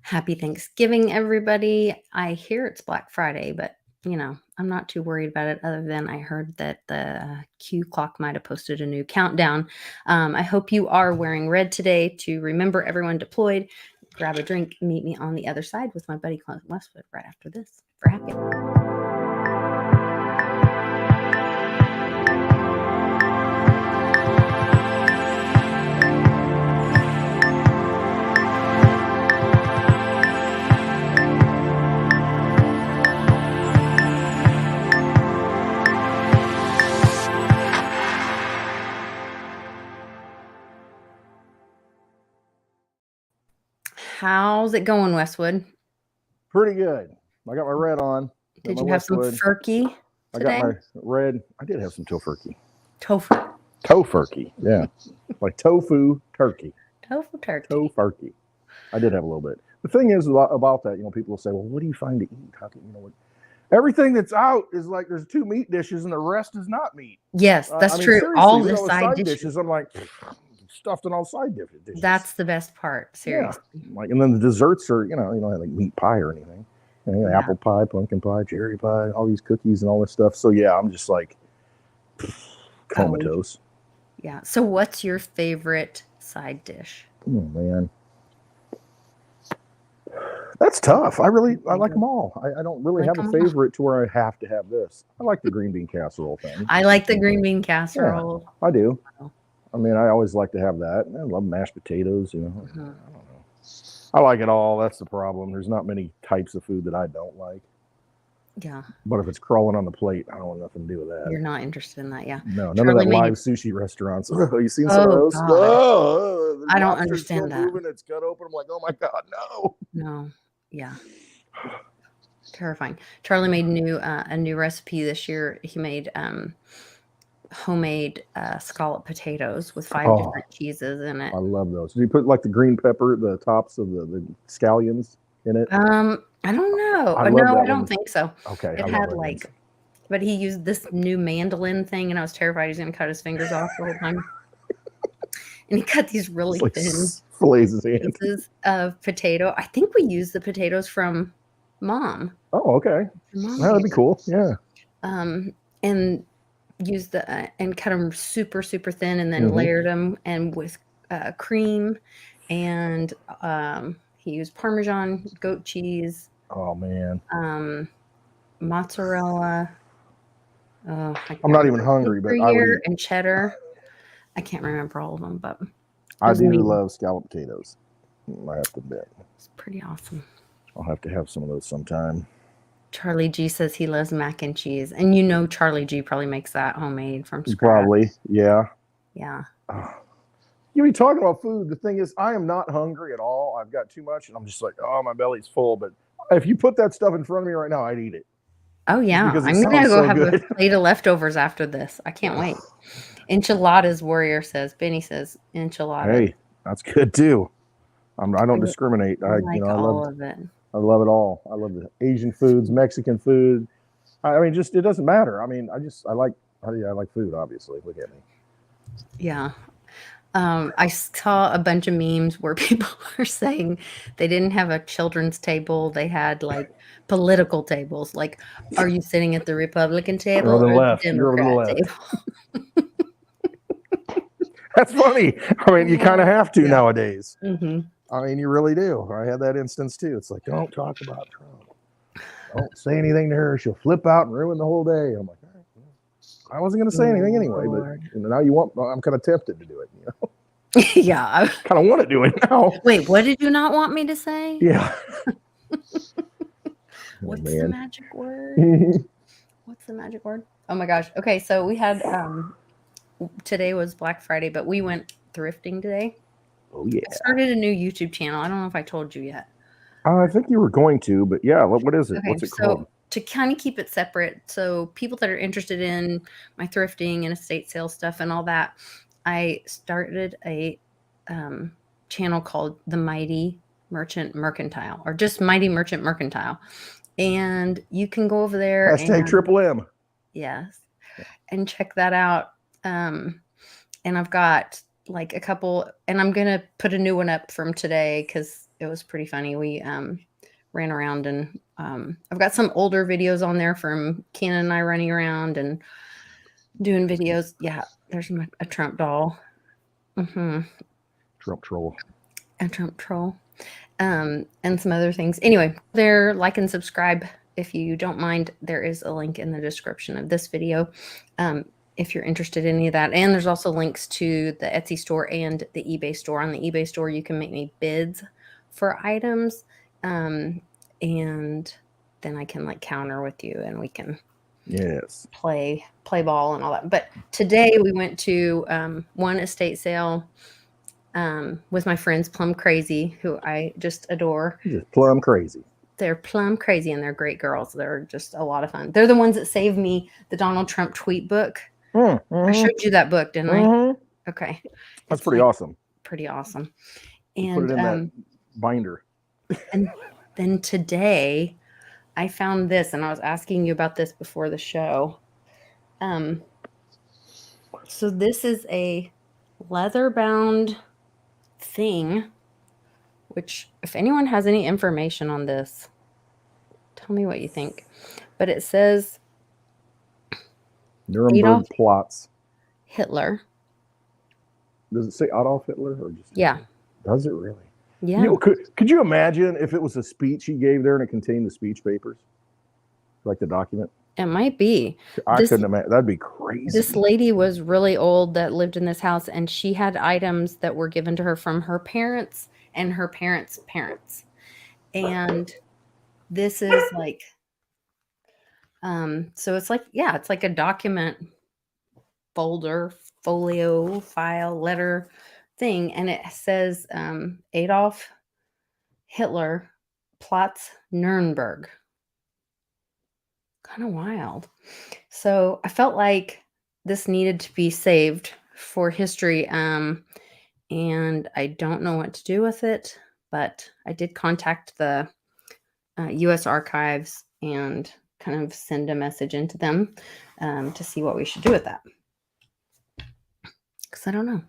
Happy Thanksgiving, everybody. I hear it's Black Friday, but I'm not too worried about it other than I heard that the Q clock might have posted a new countdown. I hope you are wearing red today to remember everyone deployed. Grab a drink, meet me on the other side with my buddy Clint Westwood right after this for happy. How's it going, Westwood? Pretty good. I got my red on. Did you have some turkey today? I got my red. I did have some tofurkey. Tofurkey, yeah. Like tofu turkey. Tofu turkey. Tofurkey. I did have a little bit. The thing is about that, people will say, well, what do you find to eat? How can, what? Everything that's out is like there's 2 meat dishes and the rest is not meat. Yes, that's true. All the side dishes, I'm like, stuffed in all side dishes. That's the best part, seriously. Yeah. And then the desserts are, you don't have like meat pie or anything. Apple pie, pumpkin pie, cherry pie, all these cookies and all this stuff. So yeah, I'm just like comatose. Yeah. So what's your favorite side dish? Oh man, that's tough. I like them all. I don't really have a favorite to where I have to have this. I like the green bean casserole thing. I like the green bean casserole. Yeah, I do. I mean, I always like to have that. I love mashed potatoes, I don't know. I like it all. That's the problem. There's not many types of food that I don't like. Yeah. But if it's crawling on the plate, I don't want nothing to do with that. You're not interested in that, yeah. No, none of that live sushi restaurants. You seen some of those? Oh, I don't understand that. Moving, it's cut open. I'm like, oh my God, no. No. Yeah. Terrifying. Charlie made a new recipe this year. He made homemade scallop potatoes with 5 different cheeses in it. I love those. Did you put like the green pepper, the tops of the scallions in it? I don't know. I don't think so. Okay. It had but he used this new mandolin thing, and I was terrified he was going to cut his fingers off the whole time. And he cut these really thin pieces of potato. I think we used the potatoes from Mom. Oh, okay. That'd be cool. Yeah. And used and cut them super, super thin, and then layered them and with cream, and he used Parmesan, goat cheese. Oh man. Mozzarella. I'm not even hungry, but I would eat. And cheddar. I can't remember all of them, but I do love scalloped potatoes. I have to admit. It's pretty awesome. I'll have to have some of those sometime. Charlie G says he loves mac and cheese, and Charlie G probably makes that homemade from scratch. Probably, yeah. Yeah. You be talking about food. The thing is, I am not hungry at all. I've got too much, and I'm just like, oh, my belly's full. But if you put that stuff in front of me right now, I'd eat it. Oh yeah, I'm gonna go have a plate of leftovers after this. I can't wait. Enchiladas Warrior says. Benny says enchiladas. Hey, that's good too. I don't discriminate. I love of it. I love it all. I love the Asian foods, Mexican food. I mean, just it doesn't matter. I mean, I like food. Obviously, look at me. Yeah. I saw a bunch of memes where people were saying they didn't have a children's table. They had like political tables. Like, are you sitting at the Republican table or the left? You're over the left. That's funny. I mean, you kind of have to nowadays. Mm-hmm. I mean, you really do. I had that instance too. It's like, don't talk about Trump. Don't say anything to her. She'll flip out and ruin the whole day. I'm like, all right. I wasn't going to say anything anyway, but now I'm kind of tempted to do it. Yeah. I kind of want to do it now. Wait, what did you not want me to say? Yeah. What's the magic word? What's the magic word? Oh my gosh. Okay. So we had, today was Black Friday, but we went thrifting today. Oh yeah. I started a new YouTube channel. I don't know if I told you yet. I think you were going to, but yeah, what is it? Okay, what's it called? To kind of keep it separate, so people that are interested in my thrifting and estate sale stuff and all that, I started a channel called The Mighty Merchant Mercantile, or just Mighty Merchant Mercantile. And you can go over there. #MMM. Yes. And check that out. And I've got like a couple, and I'm going to put a new one up from today because was pretty funny. We ran around and I've got some older videos on there from Kenan and I running around and doing videos. Yeah, there's a Trump doll. Trump troll. A Trump troll. And some other things. Anyway, there, like and subscribe if you don't mind. There is a link in the description of this video if you're interested in any of that. And there's also links to the Etsy store and the eBay store. On the eBay store, you can make me bids for items. And then I can like counter with you and we can play ball and all that. But today we went to one estate sale with my friends Plum Crazy, who I just adore. Just plum crazy. They're plum crazy and they're great girls. They're just a lot of fun. They're the ones that saved me the Donald Trump tweet book. I showed you that book, didn't I? Okay. That's pretty awesome. Pretty awesome. And put it in that binder. And then today I found this, and I was asking you about this before the show. So this is a leather-bound thing, which if anyone has any information on this, tell me what you think. But it says Nuremberg plots. Hitler. Does it say Adolf Hitler or just yeah? Does it really? Yeah. You know, could you imagine if it was a speech he gave there and it contained the speech papers, like the document? It might be. I couldn't imagine. That'd be crazy. This lady was really old that lived in this house, and she had items that were given to her from her parents and her parents' parents. And this is like, so it's like, yeah, it's like a document folder, folio, file, letter thing. And it says Adolf Hitler plots Nuremberg. Kind of wild. So I felt like this needed to be saved for history. And I don't know what to do with it, but I did contact the U.S. Archives and kind of send a message into them to see what we should do with that. Because I don't know.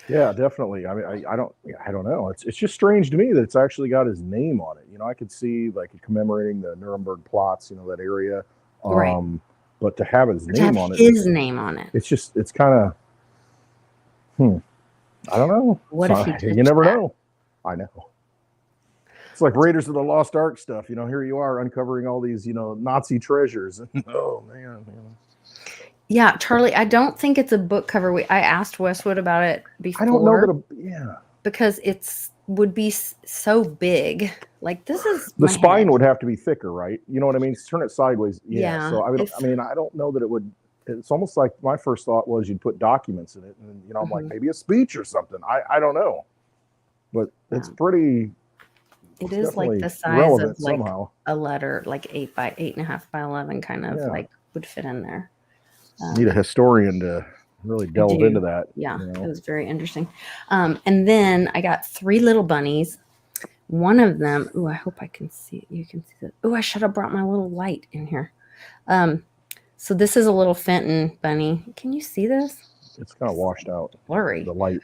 Yeah, definitely. I mean, I don't know. It's just strange to me that it's actually got his name on it. You know, I could see like commemorating the Nuremberg plots, you know, that area. Right. But to have his name on it, name on it. It's just, it's kind of, I don't know. What if you never know. I know. It's like Raiders of the Lost Ark stuff. You know, here you are uncovering all these, you know, Nazi treasures. Oh man. Yeah, Charlie, I don't think it's a book cover. I asked Westwood about it before. I don't know that. Because it's would be so big. Like this is the spine would have to be thicker, right? You know what I mean? Turn it sideways. Yeah. So I mean, I don't know that it would. It's almost like my first thought was you'd put documents in it, and you know, I'm like maybe a speech or something. I don't know, but it's pretty. It is like the size of like a letter, like 8 by 8.5 by 11, kind of like would fit in there. Need a historian to really delve into that. Yeah, you know? It was very interesting. And then I got 3 little bunnies. One of them, I hope I can see. You can see that. I should have brought my little light in here. So this is a little Fenton bunny. Can you see this? It's kind of washed out. Blurry. The light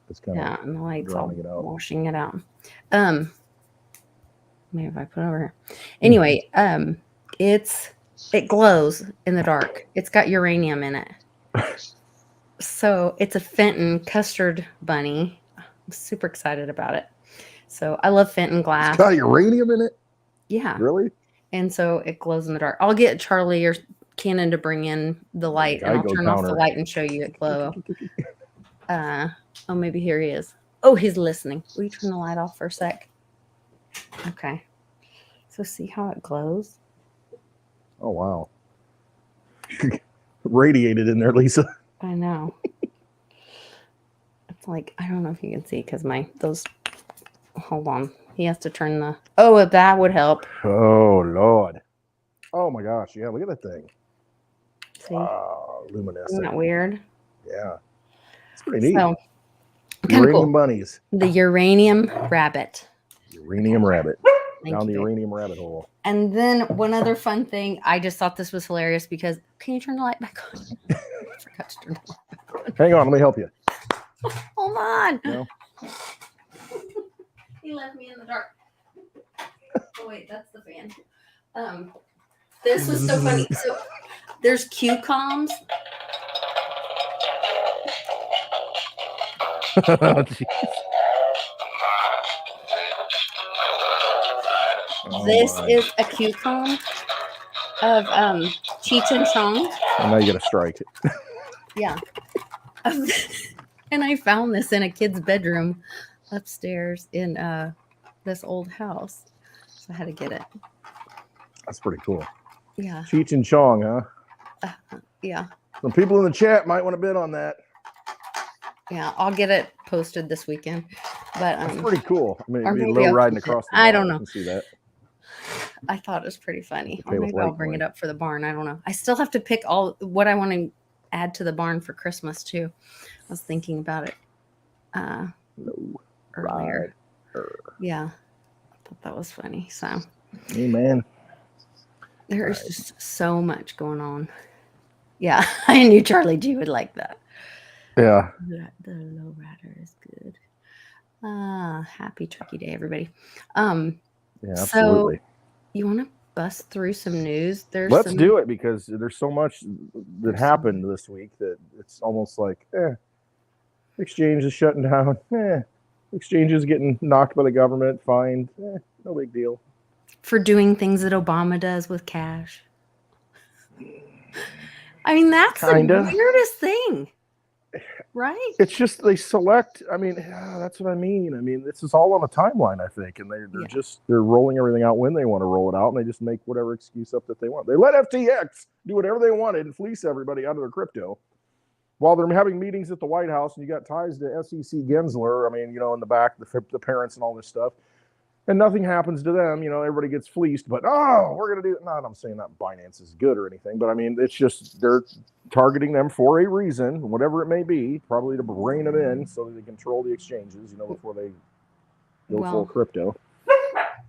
is kind of and the light's all washing it out. Maybe if I put it over here. Anyway, it glows in the dark. It's got uranium in it. So it's a Fenton custard bunny. I'm super excited about it. So I love Fenton glass. It's got uranium in it? Yeah. Really? And so it glows in the dark. I'll get Charlie or Cannon to bring in the light, and I'll turn off the light and show you it glow. Oh, maybe here he is. Oh, he's listening. Will you turn the light off for a sec? Okay. So see how it glows? Oh, wow. Radiated in there, Lisa. I know. It's like, I don't know if you can see because hold on. He has to turn the, if that would help. Oh, Lord. Oh, my gosh. Yeah, look at that thing. See? Luminescent. Isn't that weird? Yeah. It's pretty neat. So, uranium bunnies. The uranium rabbit. Uranium rabbit. Down the uranium rabbit hole. And then one other fun thing, I just thought this was hilarious because, can you turn the light back on? I forgot to turn the light back on. Hang on, let me help you. Hold on. No. He left me in the dark. Oh wait, that's the fan. This was so funny. So there's QComs. This is a QCom of Cheech and Chong. And now you got to strike it. Yeah. And I found this in a kid's bedroom upstairs in this old house. So I had to get it. That's pretty cool. Yeah. Cheech and Chong, huh? Yeah. Some people in the chat might want to bid on that. Yeah, I'll get it posted this weekend. But that's pretty cool. I mean, it'd be a maybe little I'll riding keep it. across the I bar. don't know. I can see that. I thought it was pretty funny. Okay, Or maybe I'll bring it up for the barn. I don't know. I still have to pick all what I want to add to the barn for Christmas too. I was thinking about it earlier. Yeah. I thought that was funny. So hey man. There's just so much going on. Yeah. I knew Charlie G would like that. Yeah. The low rider is good. Happy Turkey Day, everybody. Yeah, absolutely. So you want to bust through some news? Let's do it, because there's so much that happened this week that it's almost like, exchange is shutting down. Exchange is getting knocked by the government, fined. No big deal. For doing things that Obama does with cash. I mean, that's the weirdest thing. Right? It's just they select. I mean, that's what I mean. I mean, this is all on a timeline, I think, and they're rolling everything out when they want to roll it out, and they just make whatever excuse up that they want. They let FTX do whatever they wanted and fleece everybody out of their crypto, while they're having meetings at the White House, and you got ties to SEC Gensler. I mean, in the back, the parents and all this stuff. And nothing happens to them, everybody gets fleeced, but we're going to do it. Not I'm saying that Binance is good or anything, but I mean, it's just they're targeting them for a reason, whatever it may be, probably to rein them in so that they control the exchanges, before they go full crypto.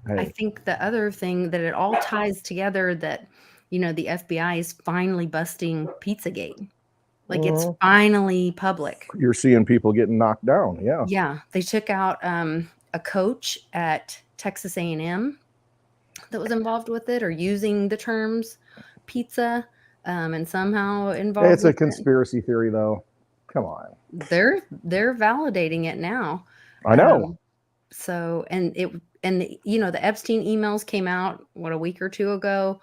Hey. I think the other thing that it all ties together that, the FBI is finally busting Pizzagate. Like it's finally public. You're seeing people getting knocked down. Yeah. Yeah. They took out a coach at Texas A&M that was involved with it or using the terms pizza and somehow involved. It's a conspiracy theory, though. Come on. They're validating it now. I know. The Epstein emails came out a week or two ago,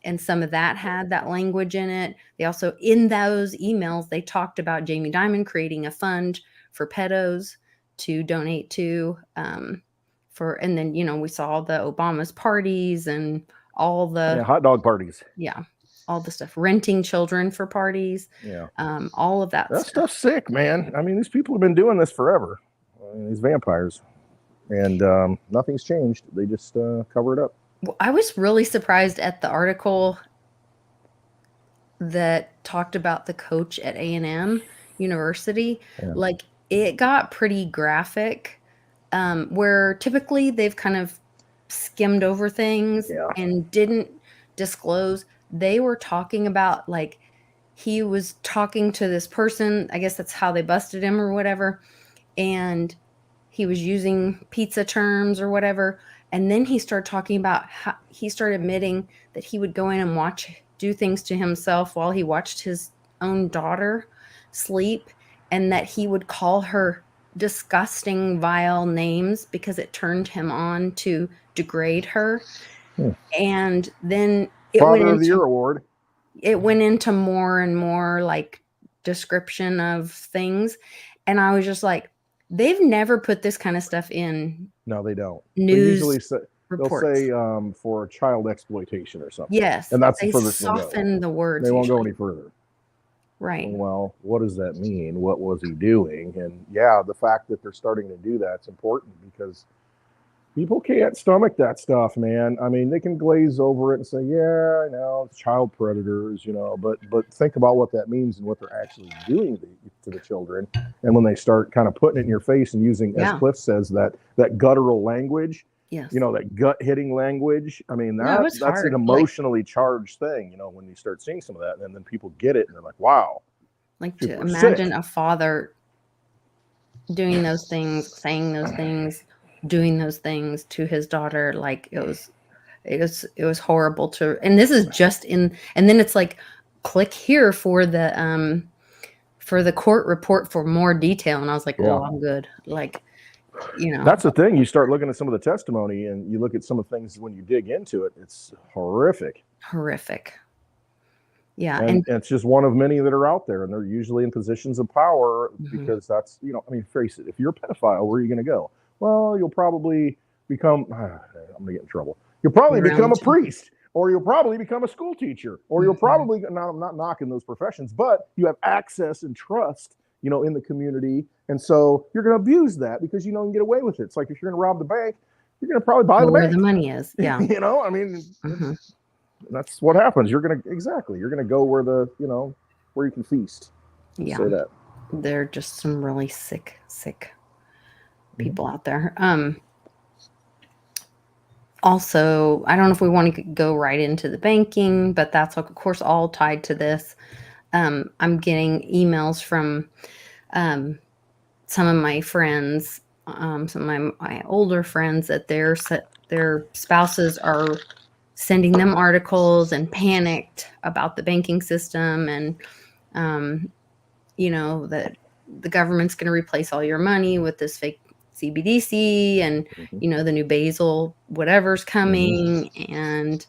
and some of that had that language in it. They also, in those emails, they talked about Jamie Dimon creating a fund for pedos to donate to and then we saw the Obama's parties and all the hot dog parties, all the stuff, renting children for parties, all of that stuff's sick, man. I mean, these people have been doing this forever, these vampires, and nothing's changed. They just cover it up. Well, I was really surprised at the article that talked about the coach at A&M University. Like, it got pretty graphic, where typically they've kind of skimmed over things and didn't disclose. They were talking about, like, he was talking to this person. I guess that's how they busted him or whatever. And he was using pizza terms or whatever. And then he started talking about how he started admitting that he would go in and do things to himself while he watched his own daughter sleep. And that he would call her disgusting, vile names because it turned him on to degrade her. And then Father of the Year award. It went into more and more like description of things. And I was just like, they've never put this kind of stuff in. No, they don't. News they usually reports. They'll say for child exploitation or something. Yes. And that's they the furthest soften the words. They won't go any further. Right. Well, what does that mean? What was he doing? And the fact that they're starting to do that's important, because people can't stomach that stuff, man. I mean, they can glaze over it and say, I know, it's child predators, but think about what that means and what they're actually doing to the children. And when they start kind of putting it in your face and using, as Cliff says, that guttural language, that gut hitting language. I mean, that's an emotionally charged thing, when you start seeing some of that, and then people get it and they're like, wow. Like, to imagine a father doing those things, saying those things doing those things to his daughter. Like it was horrible to, and this is just in, and then it's like, click here for the court report for more detail. And I was like, Yeah. oh, I'm good. Like, That's the thing. You start looking at some of the testimony and you look at some of the things when you dig into it, it's horrific. Yeah. And it's just one of many that are out there, and they're usually in positions of power because that's, I mean, face it, if you're a pedophile, where are you going to go? Well, you'll probably become, I'm going to get in trouble. You'll probably become a priest, or you'll probably become a school teacher, or you'll probably, now I'm not knocking those professions, but you have access and trust, in the community. And so you're going to abuse that because you can get away with it. It's like if you're going to rob the bank, you're going to probably buy the bank. Where the money is. Yeah. I mean, that's what happens. You're going to go where where you can feast. Yeah. Say that. There are just some really sick people out there. Also, I don't know if we want to go right into the banking, but that's of course all tied to this. I'm getting emails from some of my friends, some of my older friends, that their spouses are sending them articles and panicked about the banking system, and that the government's going to replace all your money with this fake CBDC, and the new Basel whatever's coming, and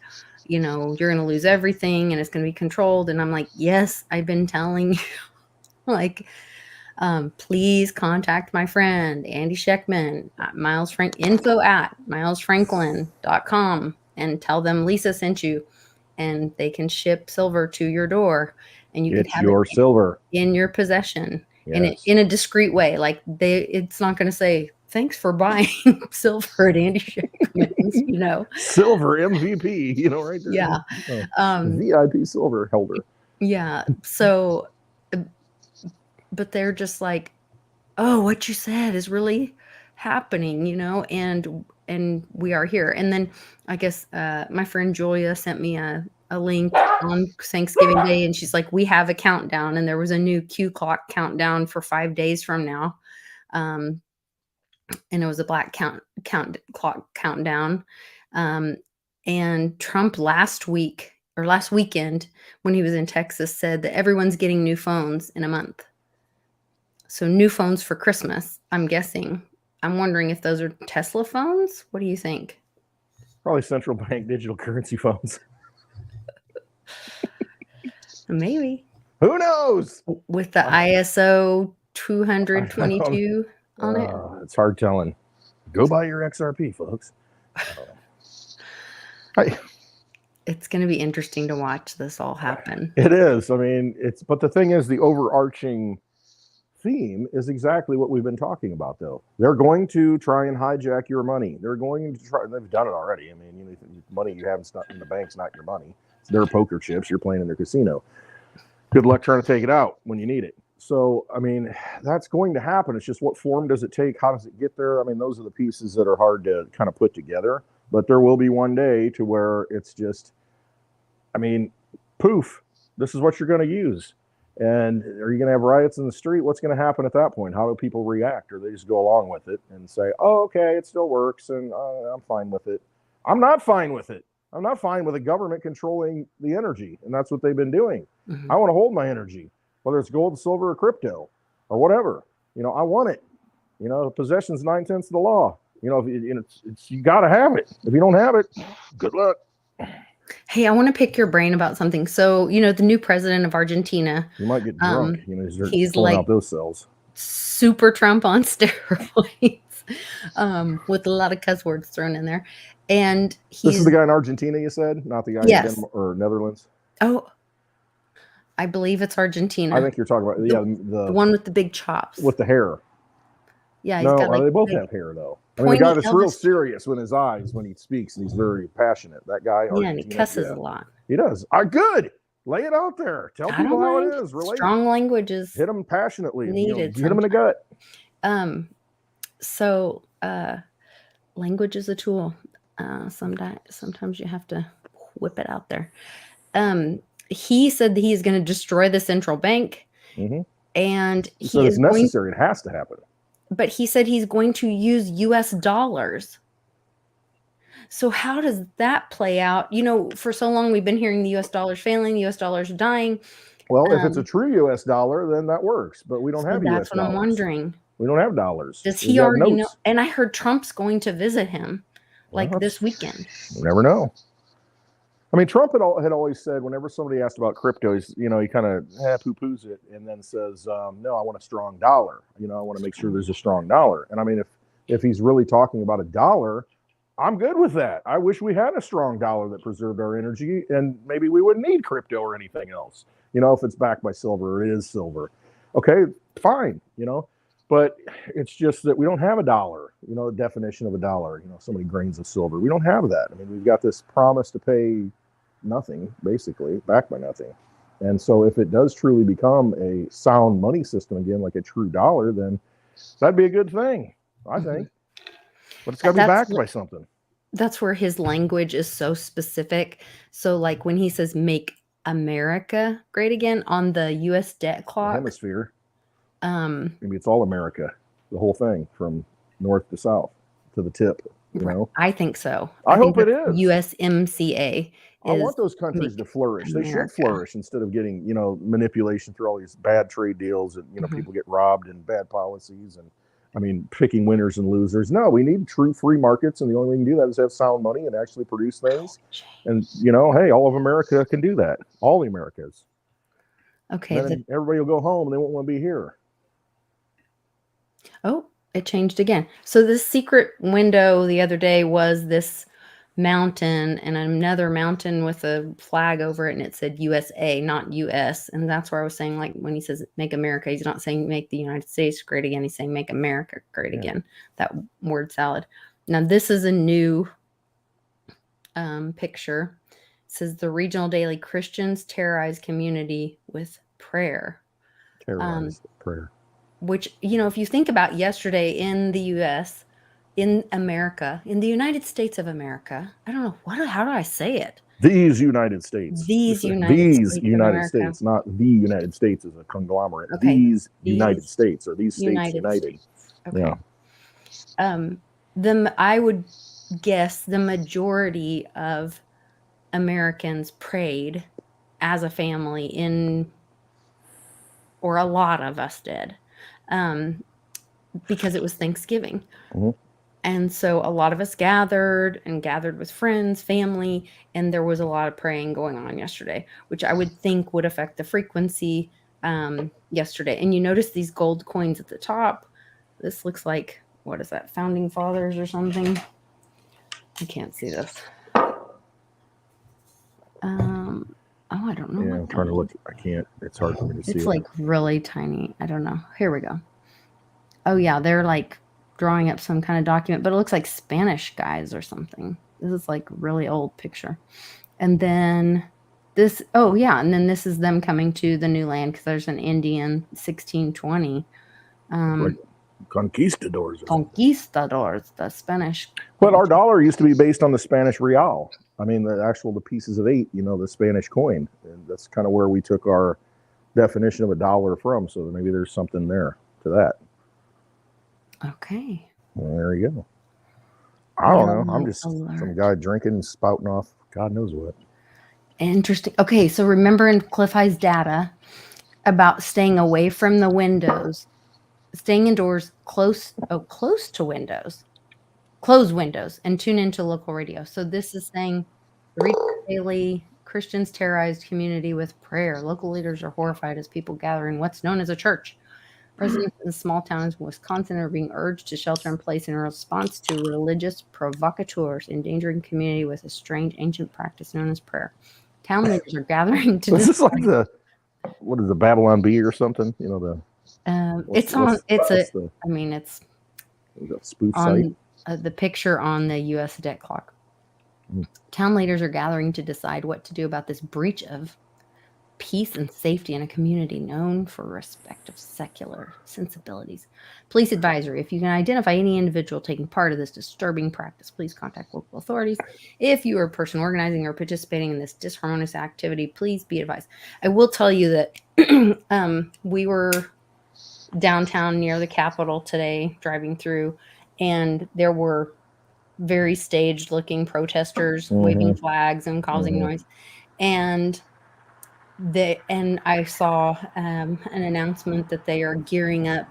you're going to lose everything and it's going to be controlled. And I'm like, yes, I've been telling you, like, please contact my friend Andy Scheckman at info@milesfranklin.com and tell them Lisa sent you, and they can ship silver to your door, and you can have your silver in your possession. Yes. in a discreet way. Like it's not going to say, thanks for buying silver at Andy Scheckman's, Silver MVP, right there. Yeah. VIP silver holder. Yeah. So, but they're just like, oh, what you said is really happening, and we are here. And then I guess my friend Julia sent me a link on Thanksgiving Day, and she's like, we have a countdown, and there was a new Q clock countdown for 5 days from now. And it was a black clock countdown. And Trump last weekend, when he was in Texas, said that everyone's getting new phones in a month. So new phones for Christmas, I'm guessing. I'm wondering if those are Tesla phones. What do you think? Probably central bank digital currency phones. Maybe. Who knows? With the ISO 222 on it. It's hard telling. Go buy your XRP, folks. It's going to be interesting to watch this all happen. It is. I mean, but the thing is, the overarching theme is exactly what we've been talking about, though. They're going to try and hijack your money. They're going to try. They've done it already. I mean, money you have in the bank's not your money. It's their poker chips. You're playing in their casino. Good luck trying to take it out when you need it. So, I mean, that's going to happen. It's just, what form does it take? How does it get there? I mean, those are the pieces that are hard to kind of put together. But there will be one day to where it's just, I mean, poof, this is what you're going to use. And are you going to have riots in the street? What's going to happen at that point? How do people react? Or they just go along with it and say, oh, okay, it still works, and I'm fine with it. I'm not fine with it. I'm not fine with the government controlling the energy, and that's what they've been doing. I want to hold my energy, whether it's gold, silver, or crypto, or whatever. I want it. Possession's 9/10 of the law. You got to have it. If you don't have it, good luck. Hey, I want to pick your brain about something. So, the new president of Argentina. You might get drunk. He's pulling like out those cells. Super Trump on steroids, with a lot of cuss words thrown in there. And this is the guy in Argentina, you said, not the guy in Denmark or Netherlands. Oh, I believe it's Argentina. I think you're talking about the one with the big chops with the hair. Yeah, he's got they both have hair though. I mean, the guy that's real serious when he speaks, and he's very passionate. That guy. Yeah, and he cusses a lot. He does. Good. Lay it out there. Tell people how it is. Relate. Strong languages. Hit them passionately. Needed. Hit them in the gut. So language is a tool. Sometimes you have to whip it out there. He said that he's going to destroy the central bank, and so it's necessary. It has to happen. but he said he's going to use US dollars. So how does that play out? For so long we've been hearing the US dollar's failing, the US dollar's dying. Well, if it's a true U.S. dollar, then that works. But we don't So have that's U.S. what I'm dollars. wondering. We don't have dollars. Does We he got already know? notes. And I heard Trump's going to visit him Well, this weekend. You never know. I mean, Trump had always said whenever somebody asked about crypto, he kind of poo-poos it and then says, no, I want a strong dollar. I want to make sure there's a strong dollar. And I mean, if he's really talking about a dollar, I'm good with that. I wish we had a strong dollar that preserved our energy, and maybe we wouldn't need crypto or anything else. If it's backed by silver, it is silver. Okay, fine, but it's just that we don't have a dollar, the definition of a dollar, so many grains of silver. We don't have that. I mean, we've got this promise to pay nothing, basically, backed by nothing. And so if it does truly become a sound money system again, like a true dollar, then that'd be a good thing, I think. But it's got to be backed by something. That's where his language is so specific. So like when he says make America great again on the US debt clock. The hemisphere. Maybe it's all America, the whole thing from north to south to the tip, I think so. I hope it is. USMCA. I want those countries to flourish. They should flourish instead of getting, manipulation through all these bad trade deals and, people get robbed and bad policies and, picking winners and losers. No, we need true free markets, and the only way we can do that is have sound money and actually produce things. And, hey, all of America can do that. All the Americas. Okay. And then everybody will go home and they won't want to be here. Oh, it changed again. So this secret window the other day was this mountain and another mountain with a flag over it, and it said USA, not US. And that's where I was saying, like, when he says make America, he's not saying make the United States great again. He's saying make America great again. That word salad. Now this is a new picture. It says the regional daily Christians terrorize community with prayer. Terrorize prayer. Which, if you think about yesterday in the US, in America, in the United States of America, I don't know, how do I say it? These United States. These United States, not the United States as a conglomerate. Okay. These United States, or these states united. Okay. Yeah. I would guess the majority of Americans prayed as a family or a lot of us did. Because it was Thanksgiving. Mm-hmm. And so a lot of us gathered with friends, family, and there was a lot of praying going on yesterday, which I would think would affect the frequency yesterday. And you notice these gold coins at the top. This looks like, what is that, Founding Fathers or something? I can't see this. I don't know. Yeah, I'm trying to look. I can't. It's hard for me to see. It's like really tiny. I don't know. Here we go. Oh, yeah. They're like drawing up some kind of document, but it looks like Spanish guys or something. This is like really old picture. And then this, and then this is them coming to the new land because there's an Indian 1620. Like conquistadors. Conquistadors, the Spanish. But our dollar used to be based on the Spanish real. The pieces of 8, the Spanish coin. And that's kind of where we took our definition of a dollar from. So maybe there's something there to that. Okay. Well, there you go. I don't know. I'm just some guy drinking and spouting off God knows what. Interesting. Okay, so remember in Cliff High's data about staying away from the windows, staying indoors close to windows, close windows, and tune into local radio. So this is saying daily Christians terrorized community with prayer. Local leaders are horrified as people gather in what's known as a church. Residents in small towns in Wisconsin are being urged to shelter in place in response to religious provocateurs endangering community with a strange ancient practice known as prayer. Town leaders are gathering to. Is this like what is the Babylon Bee or something? It's a spoof on site. The picture on the U.S. debt clock. Town leaders are gathering to decide what to do about this breach of peace and safety in a community known for respect of secular sensibilities. Police advisory: if you can identify any individual taking part of this disturbing practice, please contact local authorities. If you are a person organizing or participating in this disharmonious activity, please be advised. I will tell you that we were downtown near the Capitol today, driving through, and there were very staged looking protesters waving Mm-hmm. flags and causing Mm-hmm. noise. And I saw an announcement that they are gearing up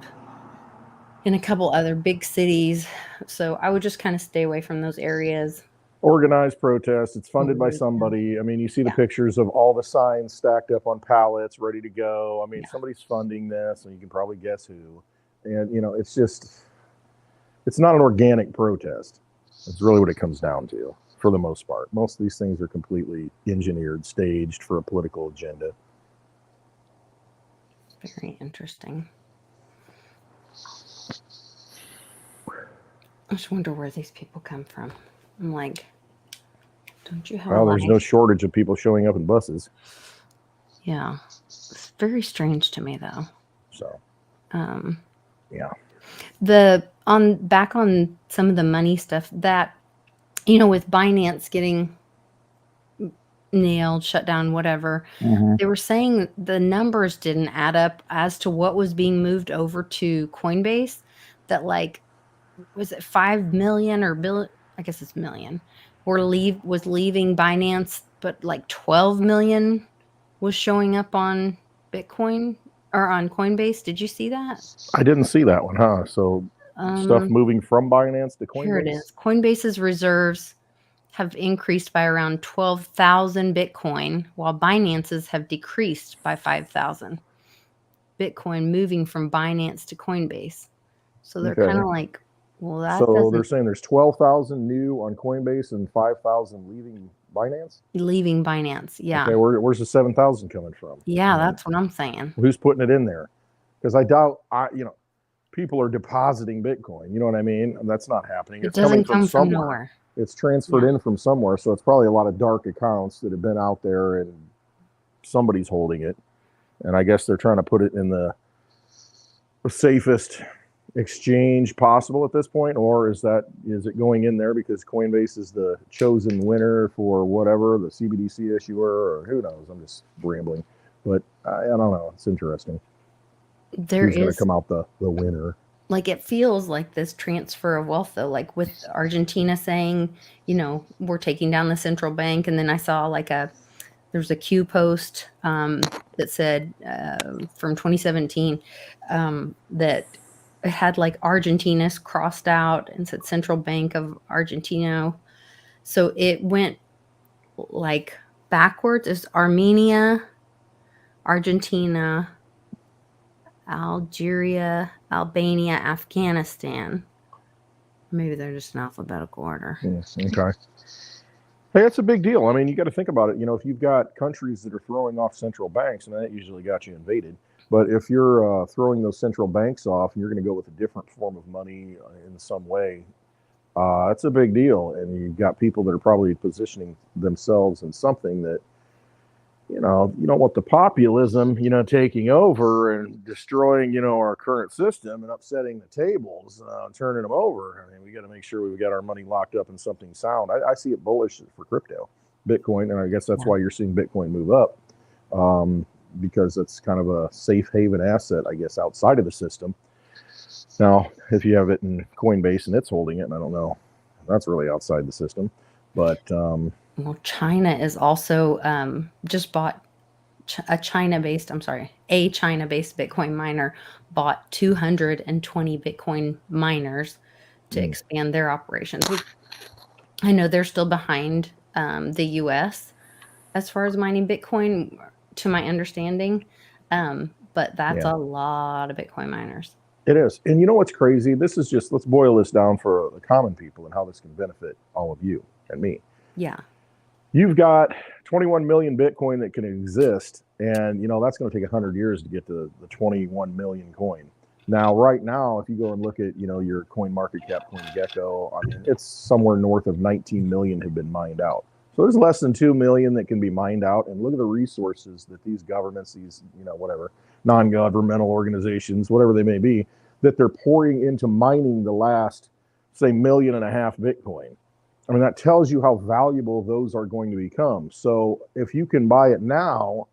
in a couple other big cities. So I would just kind of stay away from those areas. Organized protest. It's funded by Totally. somebody. I mean, you see the Yeah. pictures of all the signs stacked up on pallets, ready to go. I mean, Yeah. somebody's funding this, and you can probably guess who. And it's just, it's not an organic protest. It's really what it comes down to, for the most part. Most of these things are completely engineered, staged for a political agenda. Very interesting. I just wonder where these people come from. I'm like, don't you have a Well, there's no life? shortage of people showing up in buses. Yeah. It's very strange to me though. So, Um, yeah. back on some of the money stuff that, with Binance getting nailed, shut down, whatever, Mm-hmm. they were saying the numbers didn't add up as to what was being moved over to Coinbase. That like, was it 5 million or billion? I guess it's million. Was leaving Binance, but like 12 million was showing up on Bitcoin or on Coinbase. Did you see that? I didn't see that one, huh? So, stuff Um, moving from Binance to Here it Coinbase? is. Coinbase's reserves have increased by around 12,000 Bitcoin, while Binance's have decreased by 5,000 Bitcoin, moving from Binance to Coinbase. So they're kind Okay. of like, well, that So they're doesn't saying there's 12,000 new on Coinbase and 5,000 leaving Binance. leaving Binance. Okay, Yeah. where's the 7,000 coming from? Yeah, that's what I'm saying. Who's putting it in there? Because I doubt, people are depositing Bitcoin. You know what I mean? That's not happening. It It's coming doesn't from come from somewhere. nowhere. It's transferred Yeah. in from somewhere. So it's probably a lot of dark accounts that have been out there, and somebody's holding it. And I guess they're trying to put it in the safest exchange possible at this point, or is it going in there because Coinbase is the chosen winner for whatever, the CBDC issuer, or who knows? I'm just rambling, but I don't know. It's interesting. There Who's going to is, come out the winner? like, it feels like this transfer of wealth, though, like with Argentina saying, we're taking down the central bank. And then I saw there's a Q post that said from 2017 that it had like Argentina's crossed out and said Central Bank of Argentina. So it went like backwards. It's Armenia, Argentina, Algeria, Albania, Afghanistan. Maybe they're just in alphabetical order. Okay. Hey, that's a big deal. I mean, you got to think about it. If you've got countries that are throwing off central banks, and that usually got you invaded. But if you're throwing those central banks off, and you're going to go with a different form of money in some way, that's a big deal. And you've got people that are probably positioning themselves in something that, you don't want the populism, taking over and destroying, our current system and upsetting the tables, turning them over. I mean, we got to make sure we've got our money locked up in something sound. I see it bullish for crypto, Bitcoin, and I guess that's why you're seeing Bitcoin move up, because it's kind of a safe haven asset, I guess, outside of the system. Now, if you have it in Coinbase and it's holding it, and I don't know, that's really outside the system, but well, China is also just bought a China-based Bitcoin miner bought 220 Bitcoin miners to expand their operations. Which I know they're still behind the US as far as mining Bitcoin, to my understanding. But that's a lot of Bitcoin miners. It is. And you know what's crazy? This is just, let's boil this down for the common people and how this can benefit all of you and me. Yeah. You've got 21 million Bitcoin that can exist. And, that's going to take 100 years to get to the 21 million coin. Now, right now, if you go and look at, your coin market cap, CoinGecko, I mean, it's somewhere north of 19 million have been mined out. So there's less than 2 million that can be mined out. And look at the resources that these governments, these, whatever, non-governmental organizations, whatever they may be, that they're pouring into mining the last, say, 1.5 million Bitcoin. I mean, that tells you how valuable those are going to become. So if you can buy it now,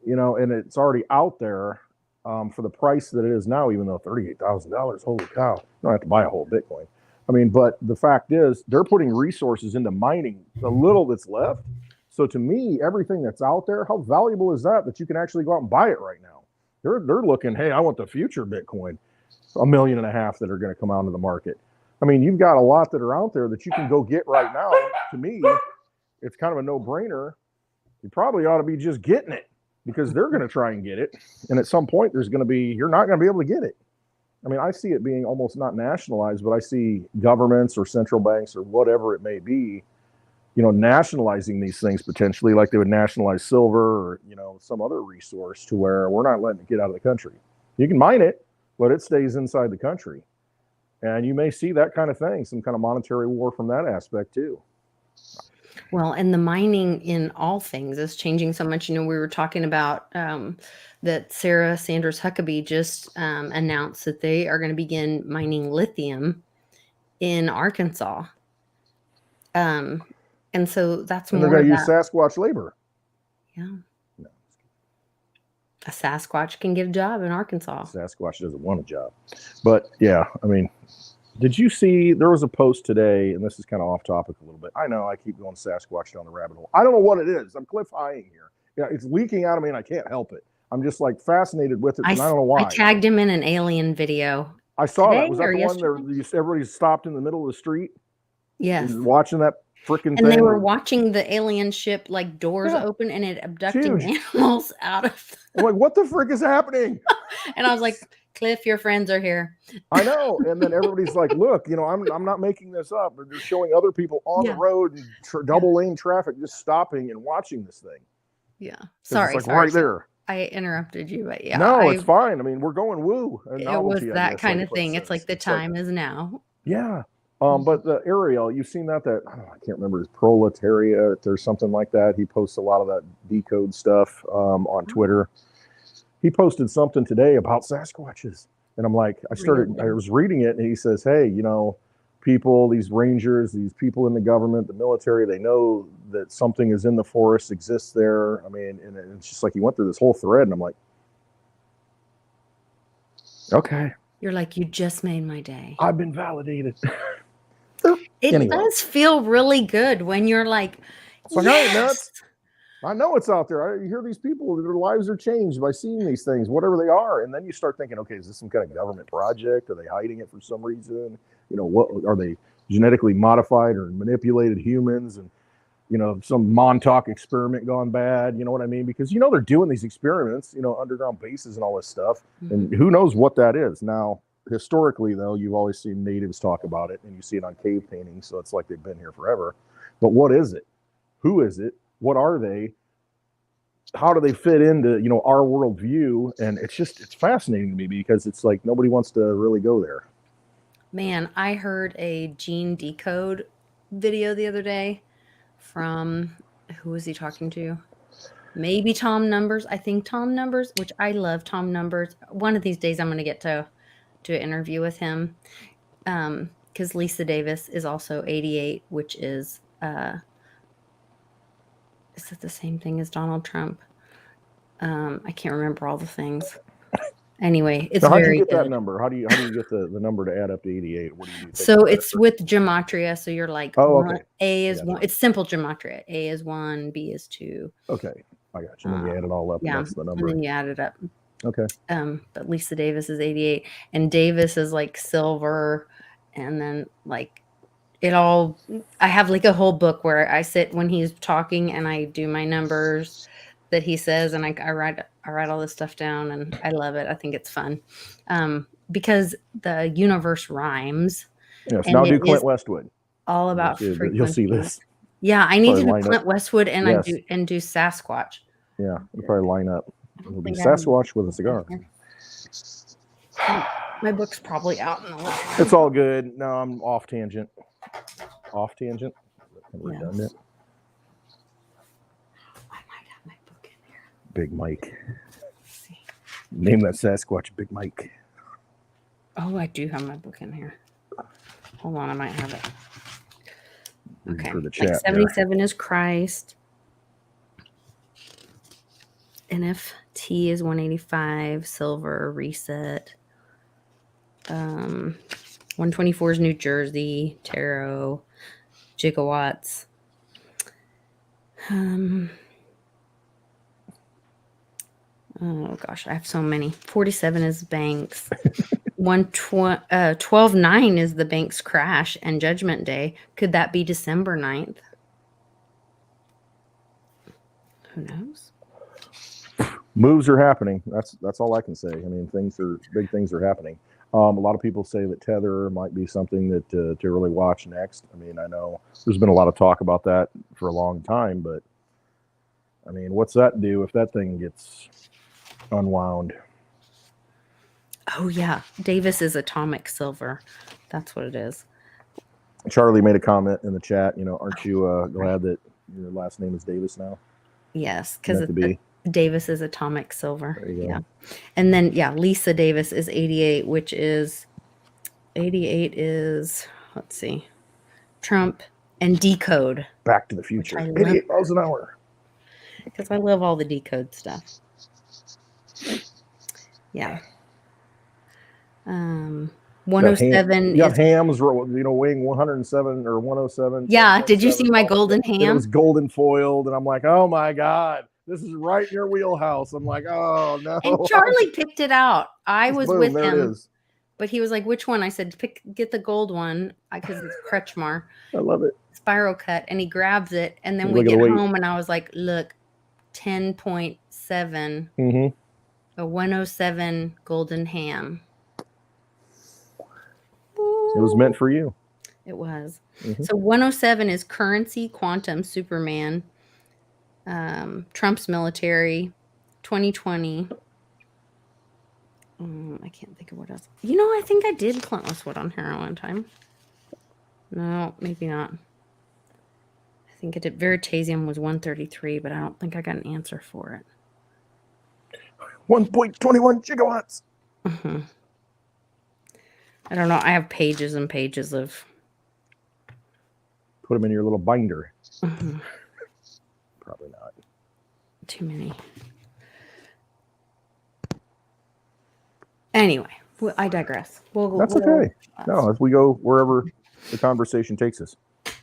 and it's already out there, for the price that it is now, even though $38,000, holy cow, you don't have to buy a whole Bitcoin. I mean, but the fact is, they're putting resources into mining the little that's left. So to me, everything that's out there, how valuable is that you can actually go out and buy it right now? They're looking, hey, I want the future Bitcoin, 1.5 million that are going to come out into the market. I mean, you've got a lot that are out there that you can go get right now. To me, it's kind of a no-brainer. You probably ought to be just getting it because they're going to try and get it. And at some point, you're not going to be able to get it. I mean, I see it being almost not nationalized, but I see governments or central banks or whatever it may be, nationalizing these things potentially like they would nationalize silver or, some other resource to where we're not letting it get out of the country. You can mine it, but it stays inside the country. And you may see that kind of thing, some kind of monetary war from that aspect too. Well, and the mining in all things is changing so much. We were talking about that Sarah Sanders Huckabee just announced that they are going to begin mining lithium in Arkansas. And so that's and more they're going to use Sasquatch labor. Yeah. No. A Sasquatch can get a job in Arkansas. Sasquatch doesn't want a job. But yeah, I mean, did you see there was a post today, and this is kind of off topic a little bit. I know I keep going Sasquatch down the rabbit hole. I don't know what it is. I'm cliff highing here. Yeah, it's leaking out of me and I can't help it. I'm just like fascinated with it, and I don't know why. I tagged him in an alien video. I saw that. Was that the one where everybody stopped in the middle of the street? Yes. Watching that freaking thing. And they were watching the alien ship, like doors open and it abducting animals out of. I'm like, what the frick is happening? And I was like, Cliff, your friends are here. I know. And then everybody's like, look, I'm not making this up. They're showing other people on the road and double lane traffic just stopping and watching this thing. Yeah. Sorry. It's like right there. I interrupted you, but yeah. No, it's fine. I mean, we're going woo. It was that kind of thing. It's like the time is now. Yeah. But the Ariel, you've seen that I can't remember, his Proletariat or something like that. He posts a lot of that decode stuff on Twitter. He posted something today about Sasquatches. And I'm like, I was reading it and he says, hey, people, these rangers, these people in the government, the military, they know that something is in the forest, exists there. I mean, and it's just like he went through this whole thread and I'm like, okay. You're like, you just made my day. I've been validated. It does feel really good when you're like, yes. I know it's out there. You hear these people, their lives are changed by seeing these things, whatever they are. And then you start thinking, okay, is this some kind of government project? Are they hiding it for some reason? What are they genetically modified or manipulated humans? And, some Montauk experiment gone bad, you know what I mean? Because, they're doing these experiments, underground bases and all this stuff. Mm-hmm. And who knows what that is. Now, historically, though, you've always seen natives talk about it and you see it on cave paintings. So it's like they've been here forever. But what is it? Who is it? What are they? How do they fit into, our worldview? And it's fascinating to me because it's like nobody wants to really go there. Man, I heard a gene decode video the other day from, who was he talking to? Maybe Tom Numbers. I think Tom Numbers, which I love Tom Numbers. One of these days I'm going to get to interview with him. Because Lisa Davis is also 88, which is it the same thing as Donald Trump? I can't remember all the things. Anyway, it's very good. How do you get that number? How do you get the number to add up to 88? What do you do? So it's with gematria. So you're like, okay. A is 1. It's simple gematria. A is 1, B is 2. Okay, I got you. And then you add it all up. Yeah, and that's the number. And then you add it up. Okay. But Lisa Davis is 88, and Davis is like silver, and then like it all. I have like a whole book where I sit when he's talking and I do my numbers that he says, and I write all this stuff down, and I love it. I think it's fun because the universe rhymes. Yes. Now do Clint Westwood. All about frequency. You'll see this. Yeah, I need to do Clint Westwood, and I do Sasquatch. Yeah, it'll probably line up. It'll be Sasquatch with a cigar. My book's probably out in the living room. It's all good. No, I'm off tangent. Off tangent. Redundant. I might have my book in here. Big Mike. Name that Sasquatch Big Mike. Oh, I do have my book in here. Hold on, I might have it. Okay. For the chat, 77 is Christ. NFT is 185, silver reset. 124 is New Jersey, tarot, gigawatts. Oh gosh, I have so many. 47 is banks. 12/9 is the bank's crash and Judgment Day. Could that be December 9th? Who knows? Moves are happening. That's all I can say. I mean, big things are happening. A lot of people say that Tether might be something that to really watch next. I mean, I know there's been a lot of talk about that for a long time, but I mean, what's that do if that thing gets unwound? Oh yeah, Davis is atomic silver. That's what it is. Charlie made a comment in the chat. Aren't you glad that your last name is Davis now? Yes, because Davis is atomic silver. There you go. Yeah. And then, Lisa Davis is 88, which is, let's see, Trump and Decode. Back to the Future. 88 miles an hour. Because I love all the Decode stuff. Yeah. 107 you got hams, weighing 107 or 107. Yeah, did you see my golden ham? It was golden foiled, and I'm like, oh my God, this is right in your wheelhouse. I'm like, oh no. And Charlie picked it out. I was with there him. It is. But he was like, which one? I said, get the gold one, because it's Kretschmar. I love it. Spiral cut. And he grabs it. And then we get home, and I was like, look, 10.7. Mm-hmm. A 107 golden ham. It was meant for you. It was. Mm-hmm. So 107 is currency, quantum, Superman, Trump's military, 2020. I can't think of what else. I think I did Clint Eastwood on here one time. No, maybe not. I think I did. Veritasium was 133, but I don't think I got an answer for it. 1.21 gigawatts. Mm-hmm. I don't know. I have pages and pages of. Put them in your little binder. Mm-hmm. Probably not. Too many. Anyway, I digress. That's okay. No, as we go wherever the conversation takes us.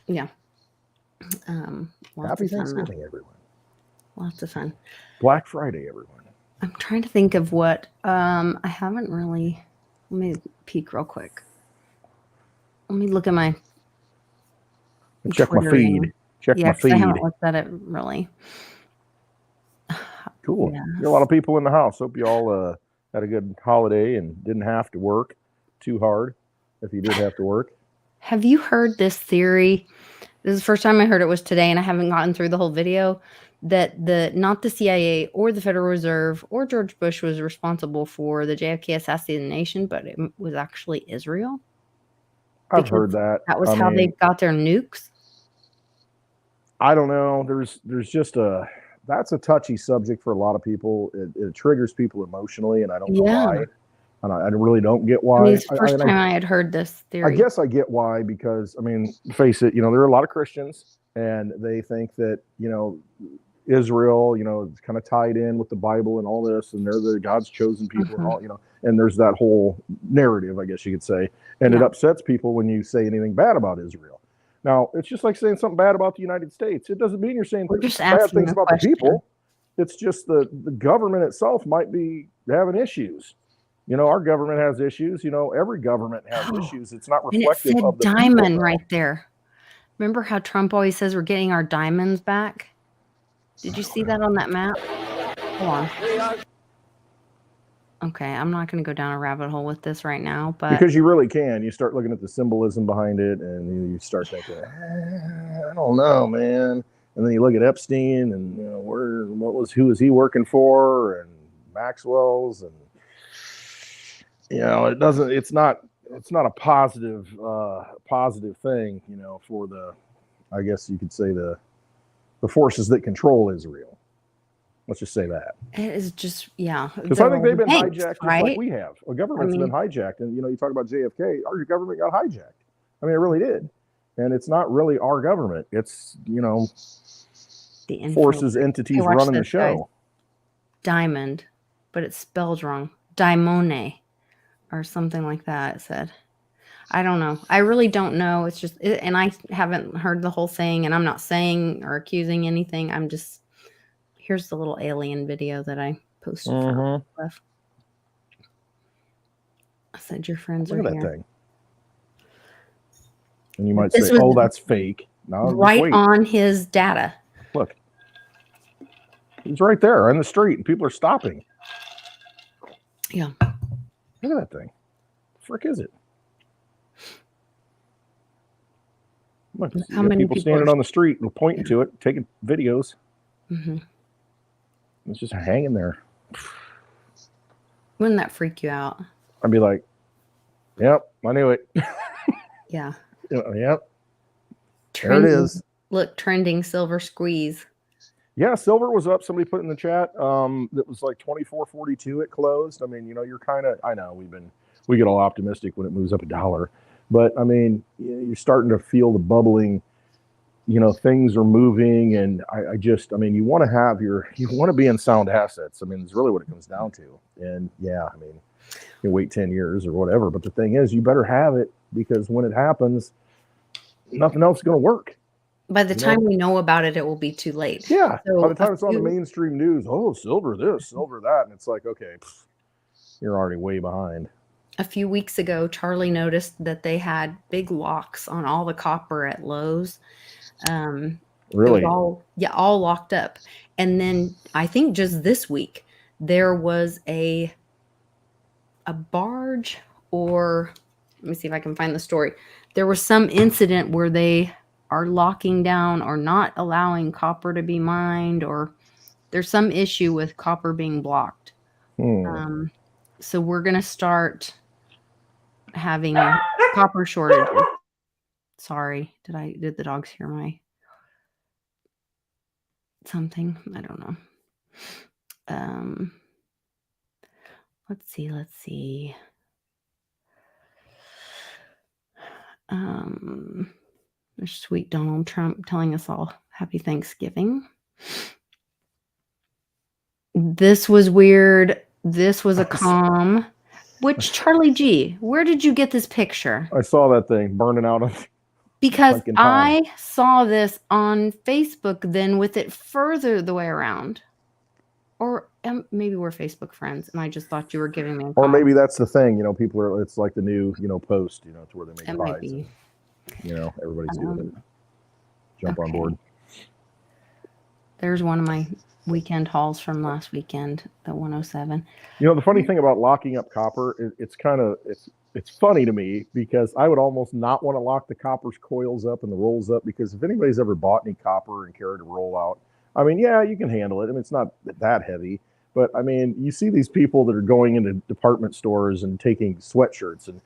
Yeah. Happy Thanksgiving, everyone. Lots of fun. Black Friday, everyone. I'm trying to think of what I haven't really. Let me peek real quick. Let me look at my. Check my feed. My feed. I haven't looked at it really. Cool. Yeah. There are a lot of people in the house. Hope you all had a good holiday and didn't have to work too hard if you did have to work. Have you heard this theory? This is the first time I heard it was today, and I haven't gotten through the whole video, that not the CIA or the Federal Reserve or George Bush was responsible for the JFK assassination, but it was actually Israel. I've heard that. That was how they got their nukes. I don't know. There's just that's a touchy subject for a lot of people. It triggers people emotionally, and I don't know why. And I really don't get why. It's the first time I had heard this theory. I guess I get why, because, face it, there are a lot of Christians, and they think that, Israel, is kind of tied in with the Bible and all this, and they're the God's chosen people and all, and there's that whole narrative, I guess you could say. And it upsets people when you say anything bad about Israel. Now, it's just like saying something bad about the United States. It doesn't mean you're saying bad things about the people. It's just the government itself might be having issues. Our government has issues. Every government has issues. It's not reflective of the diamond people, right there. Remember how Trump always says we're getting our diamonds back? Did you see that on that map? Hold on. Okay, I'm not going to go down a rabbit hole with this right now, but because you really can. You start looking at the symbolism behind it, and you start thinking, I don't know, man. And then you look at Epstein, and who was he working for, and Maxwell's, and it's not a positive thing, for the, I guess you could say the forces that control Israel. Let's just say that. It is just, because I think they've been hijacked just like we have. A government's been hijacked, and you talk about JFK. Our government got hijacked. It really did, and it's not really our government. It's the forces, entities running the show. diamond, but it's spelled wrong. Daimone or something like that, it said. I don't know. I really don't know. It's just, and I haven't heard the whole thing, and I'm not saying or accusing anything. I'm just, here's the little alien video that I posted for Cliff. I said, your friends Look are at here. that thing. And you might say, oh, that's fake. No, right on his data. Look. He's right there on the street, and people are stopping. Yeah. Look at that thing. What the frick is it? Look, how many people standing on the street and pointing to it, taking videos. Mm-hmm. It's just hanging there. Wouldn't that freak you out? I'd be like, yep, I knew it. Yeah. Yep. Trending. There it is. Look, trending silver squeeze. Yeah, silver was up. Somebody put in the chat. It was like 24.42. It closed. I mean, you're kind of. I know we get all optimistic when it moves up $1, but I mean, you're starting to feel the bubbling. Things are moving, and I mean, you want to be in sound assets. I mean, it's really what it comes down to. And yeah, I mean, you wait 10 years or whatever, but the thing is, you better have it, because when it happens, nothing else is going to work. By the time we know about it, it will be too late. Yeah. So by the time it's on the mainstream news, oh, silver this, silver that. And it's like, okay, you're already way behind. A few weeks ago, Charlie noticed that they had big locks on all the copper at Lowe's. Really? It was all locked up. And then I think just this week, there was a barge, or let me see if I can find the story. There was some incident where they are locking down or not allowing copper to be mined, or there's some issue with copper being blocked. So we're going to start having copper shortages. Sorry, did the dogs hear my something? I don't know. Let's see. There's sweet Donald Trump telling us all happy Thanksgiving. This was weird. This was a calm. Which, Charlie G, where did you get this picture? I saw that thing burning out. Because I saw this on Facebook then with it further the way around. Or maybe we're Facebook friends, and I just thought you were giving me a call. Or maybe that's the thing. People are, it's like the new, post, to where they make pies. And, everybody's doing it. Jump on board. There's one of my weekend hauls from last weekend, the 107. The funny thing about locking up copper, it's funny to me, because I would almost not want to lock the copper's coils up and the rolls up, because if anybody's ever bought any copper and carried a roll out, I mean, yeah, you can handle it. I mean, it's not that heavy, but I mean, you see these people that are going into department stores and taking sweatshirts and,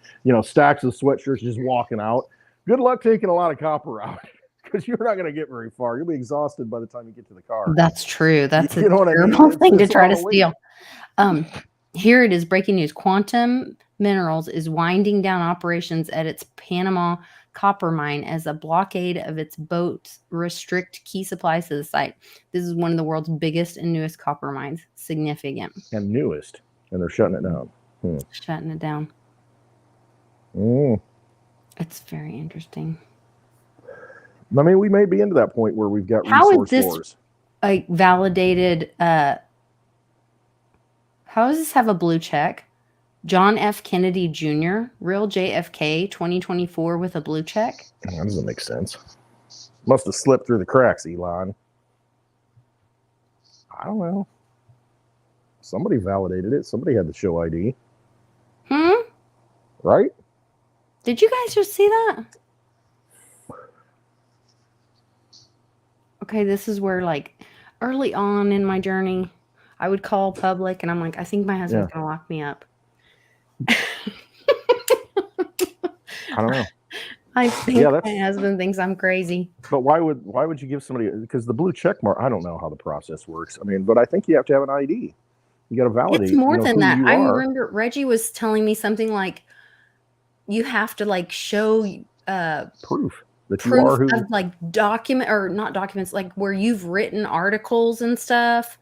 stacks of sweatshirts, just walking out. Good luck taking a lot of copper out, because you're not going to get very far. You'll be exhausted by the time you get to the car. That's true. That's a terrible thing to try to steal. Here it is, breaking news. Quantum Minerals is winding down operations at its Panama copper mine as a blockade of its boats restrict key supplies to the site. This is one of the world's biggest and newest copper mines. Significant. And newest. And they're shutting it down. Shutting it down. It's very interesting. I mean, we may be into that point where we've got resource wars. Validated. How does this have a blue check? John F. Kennedy Jr., real JFK 2024 with a blue check? That doesn't make sense. Must have slipped through the cracks, Elon. I don't know. Somebody validated it. Somebody had the show ID. Right? Did you guys just see that? Okay, this is where, like, early on in my journey, I would call public, and I'm like, I think my husband's going to lock me up. I don't know. I think my husband thinks I'm crazy. But why would you give somebody, because the blue check mark, I don't know how the process works. I mean, but I think you have to have an ID. You got to validate. It's more than that. I remember Reggie was telling me something like you have to like show proof that you are who, of like document or not documents, like where you've written articles and stuff,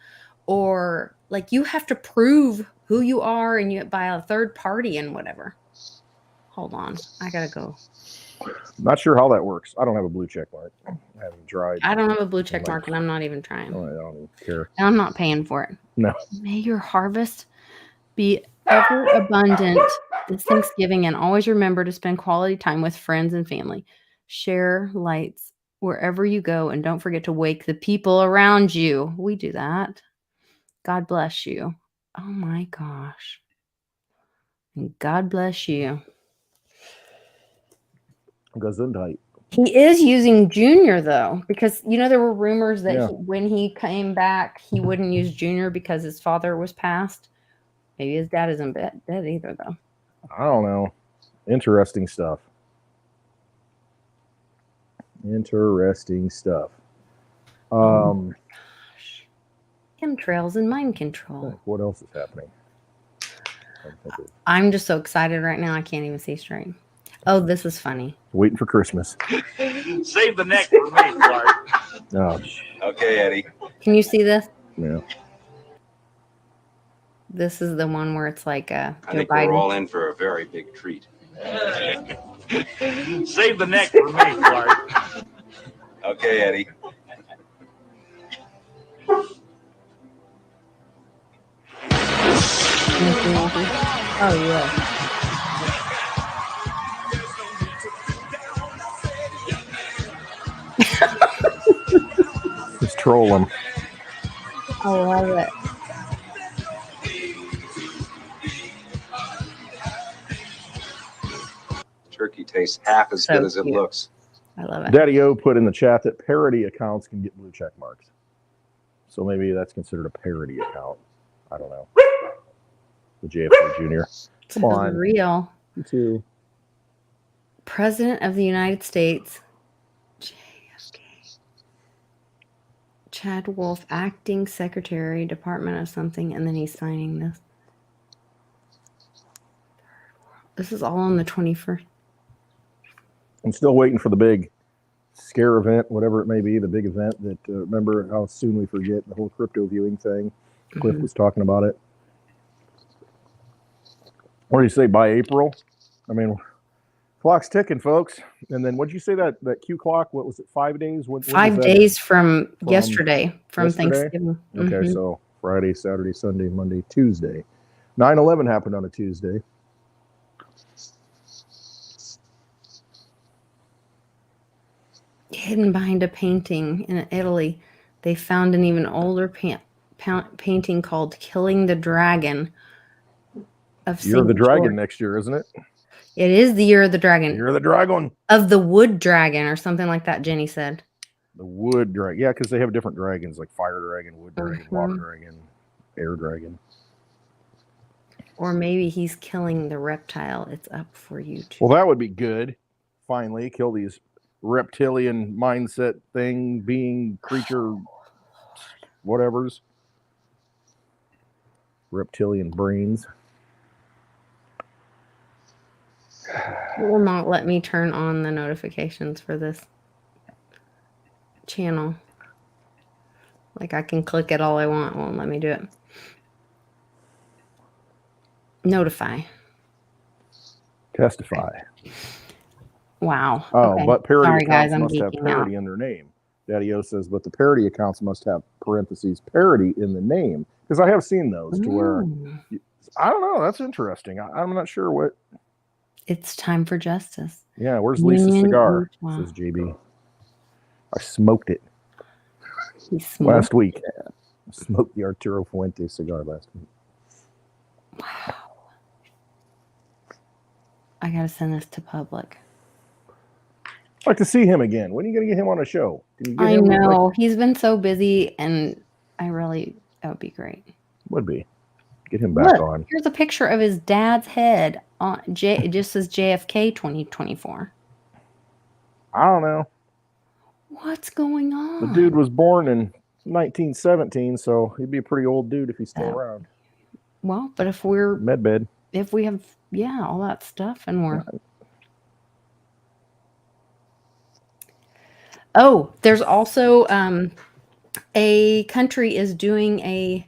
or Like you have to prove who you are and you by a third party and whatever. Hold on. I gotta go. Not sure how that works. I don't have a blue check mark. I haven't tried. I don't have a blue check mark and I'm not even trying. Oh, I don't even care. And I'm not paying for it. No. May your harvest be ever abundant this Thanksgiving, and always remember to spend quality time with friends and family. Share lights wherever you go, and don't forget to wake the people around you. We do that. God bless you. Oh my gosh. And God bless you. Gesundheit. He is using Junior though, because there were rumors that when he came back, he wouldn't use Junior because his father was passed. Maybe his dad isn't dead either, though. I don't know. Interesting stuff. Interesting stuff. Oh gosh. Chemtrails and mind control. What else is happening? I'm just so excited right now. I can't even see straight. Oh, this is funny. Waiting for Christmas. Save the neck for me, Clark. Oh, okay, Eddie. Can you see this? Yeah. This is the one where it's like I think we're all in for a very big treat. Save the neck for me, Clark. Okay, Eddie. Oh, yeah. Just troll him. I love it. Turkey tastes half as good as it looks. I love it. Daddy O put in the chat that parody accounts can get blue check marks. So maybe that's considered a parody account. I don't know. The JFK Jr. Come on. Real. You too. President of the United States, JFK. Chad Wolf, acting secretary, Department of something, and then he's signing this. This is all on the 21st. I'm still waiting for the big scare event, whatever it may be, the big event that, remember how soon we forget the whole crypto viewing thing. Cliff was talking about it. What do you say, by April? I mean, clock's ticking, folks. And then what'd you say that Q clock, what was it, 5 days? When 5 days from yesterday, from Thanksgiving. Okay, so Friday, Saturday, Sunday, Monday, Tuesday. 9/11 happened on a Tuesday. Hidden behind a painting in Italy, they found an even older painting called "Killing the Dragon." Year of the Dragon next year, isn't it? It is the Year of the Dragon. Year of the Dragon. Of the Wood Dragon or something like that, Jenny said. The Wood Dragon. Yeah, because they have different dragons like Fire Dragon, Wood Dragon, Water Dragon, Air Dragon. Or maybe he's killing the reptile. It's up for you too. Well, that would be good. Finally, kill these reptilian mindset thing, being, creature, whatevers. Reptilian brains. It will not let me turn on the notifications for this channel. Like I can click it all I want. It won't let me do it. Notify. Testify. Wow. Oh, okay. but parody Sorry, accounts guys, I'm must have geeking parody out. in their name. Daddy O says, but the parody accounts must have parentheses parody in the name. Because I have seen those to where, I don't know, that's interesting. I'm not sure what. It's time for justice. Yeah, where's Lisa's cigar? Says JB. I smoked it last week. I smoked the Arturo Fuente cigar last week. Wow. I got to send this to public. I'd like to see him again. When are you going to get him on a show? Can you get I him know. He's been so busy, and that would be great. Would be. Get him back on. Here's a picture of his dad's head. It just says JFK 2024. I don't know. What's going on? The dude was born in 1917, so he'd be a pretty old dude if he's still around. Well, but if we're medbed, if we have all that stuff, and we're there's also a country is doing a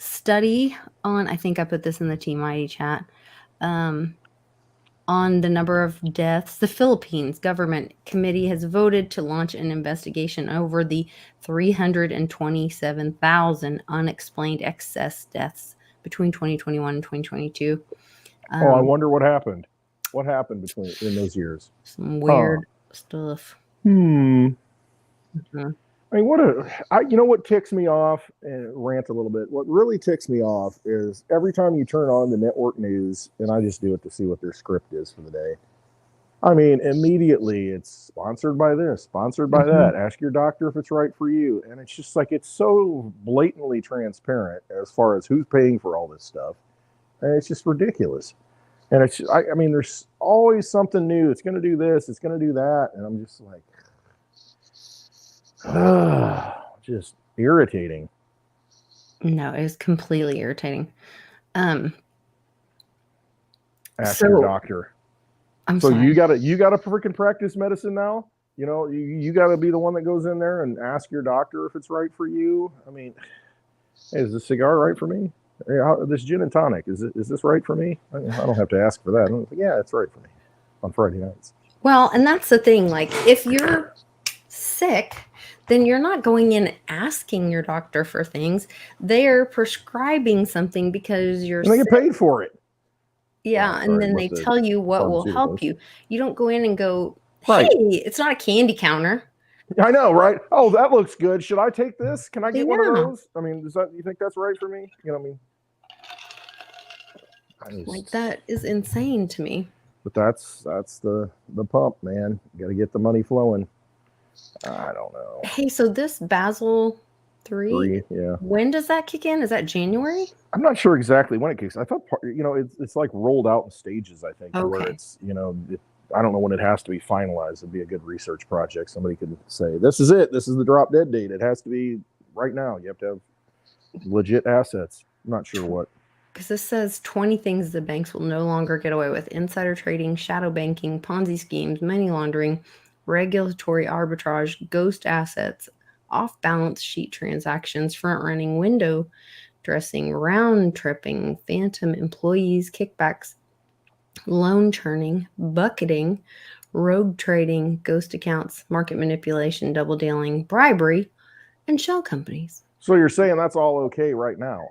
study on, I think I put this in the Team Mighty chat, on the number of deaths. The Philippines government committee has voted to launch an investigation over the 327,000 unexplained excess deaths between 2021 and 2022. I wonder what happened. What happened in those years? Some weird stuff. I mean, what ticks me off, and rant a little bit. What really ticks me off is every time you turn on the network news, and I just do it to see what their script is for the day. I mean, immediately it's sponsored by this, sponsored by that. Ask your doctor if it's right for you. And it's just like, it's so blatantly transparent as far as who's paying for all this stuff. And it's just ridiculous. And it's, I mean, there's always something new. It's going to do this, it's going to do that. And I'm just like, just irritating. No, it was completely irritating. Ask your doctor. I'm so sorry. you gotta freaking practice medicine now. You know, you gotta be the one that goes in there and ask your doctor if it's right for you. I mean, hey, is this cigar right for me? Hey, this gin and tonic, is this right for me? I don't have to ask for that. Yeah, it's right for me on Friday nights. Well, and that's the thing. Like, if you're sick, then you're not going in asking your doctor for things. They're prescribing something because you're and they get paid for it. Yeah, and then they tell you what will help you. You don't go in and go, hey, it's not a candy counter. I know, right? Oh, that looks good. Should I take this? Can I get one of those? I mean, you think that's right for me? You know what I mean? Like, that is insane to me. But that's the pump, man. You got to get the money flowing. I don't know. Hey, so this Basel 3, yeah. When does that kick in? Is that January? I'm not sure exactly when it kicks. I thought, it's like rolled out in stages, I think, where it's, I don't know when it has to be finalized. It'd be a good research project. Somebody could say, this is it. This is the drop dead date. It has to be right now. You have to have legit assets. I'm not sure what. Because this says 20 things the banks will no longer get away with: insider trading, shadow banking, Ponzi schemes, money laundering, regulatory arbitrage, ghost assets, off-balance sheet transactions, front-running, window dressing, round tripping, phantom employees, kickbacks, loan churning, bucketing, rogue trading, ghost accounts, market manipulation, double dealing, bribery, and shell companies. So you're saying that's all okay right now?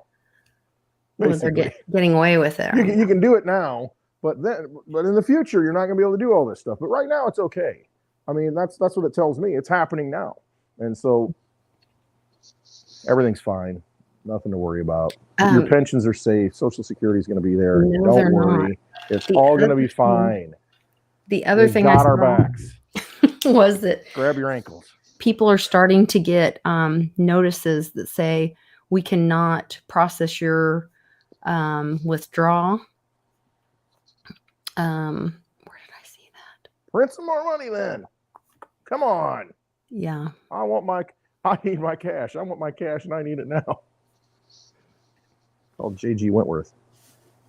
Well, they're getting away with it. You can do it now, but in the future you're not going to be able to do all this stuff. But right now it's okay. I mean, that's what it tells me. It's happening now, and so everything's fine. Nothing to worry about. Your pensions are safe. Social Security is going to be there. No, don't worry. It's all going to be fine. The other thing I got our backs was that grab your ankles. People are starting to get notices that say we cannot process your withdrawal. Where did I see that? Print some more money then. Come on. Yeah. I need my cash. I want my cash and I need it now. Called J.G. Wentworth.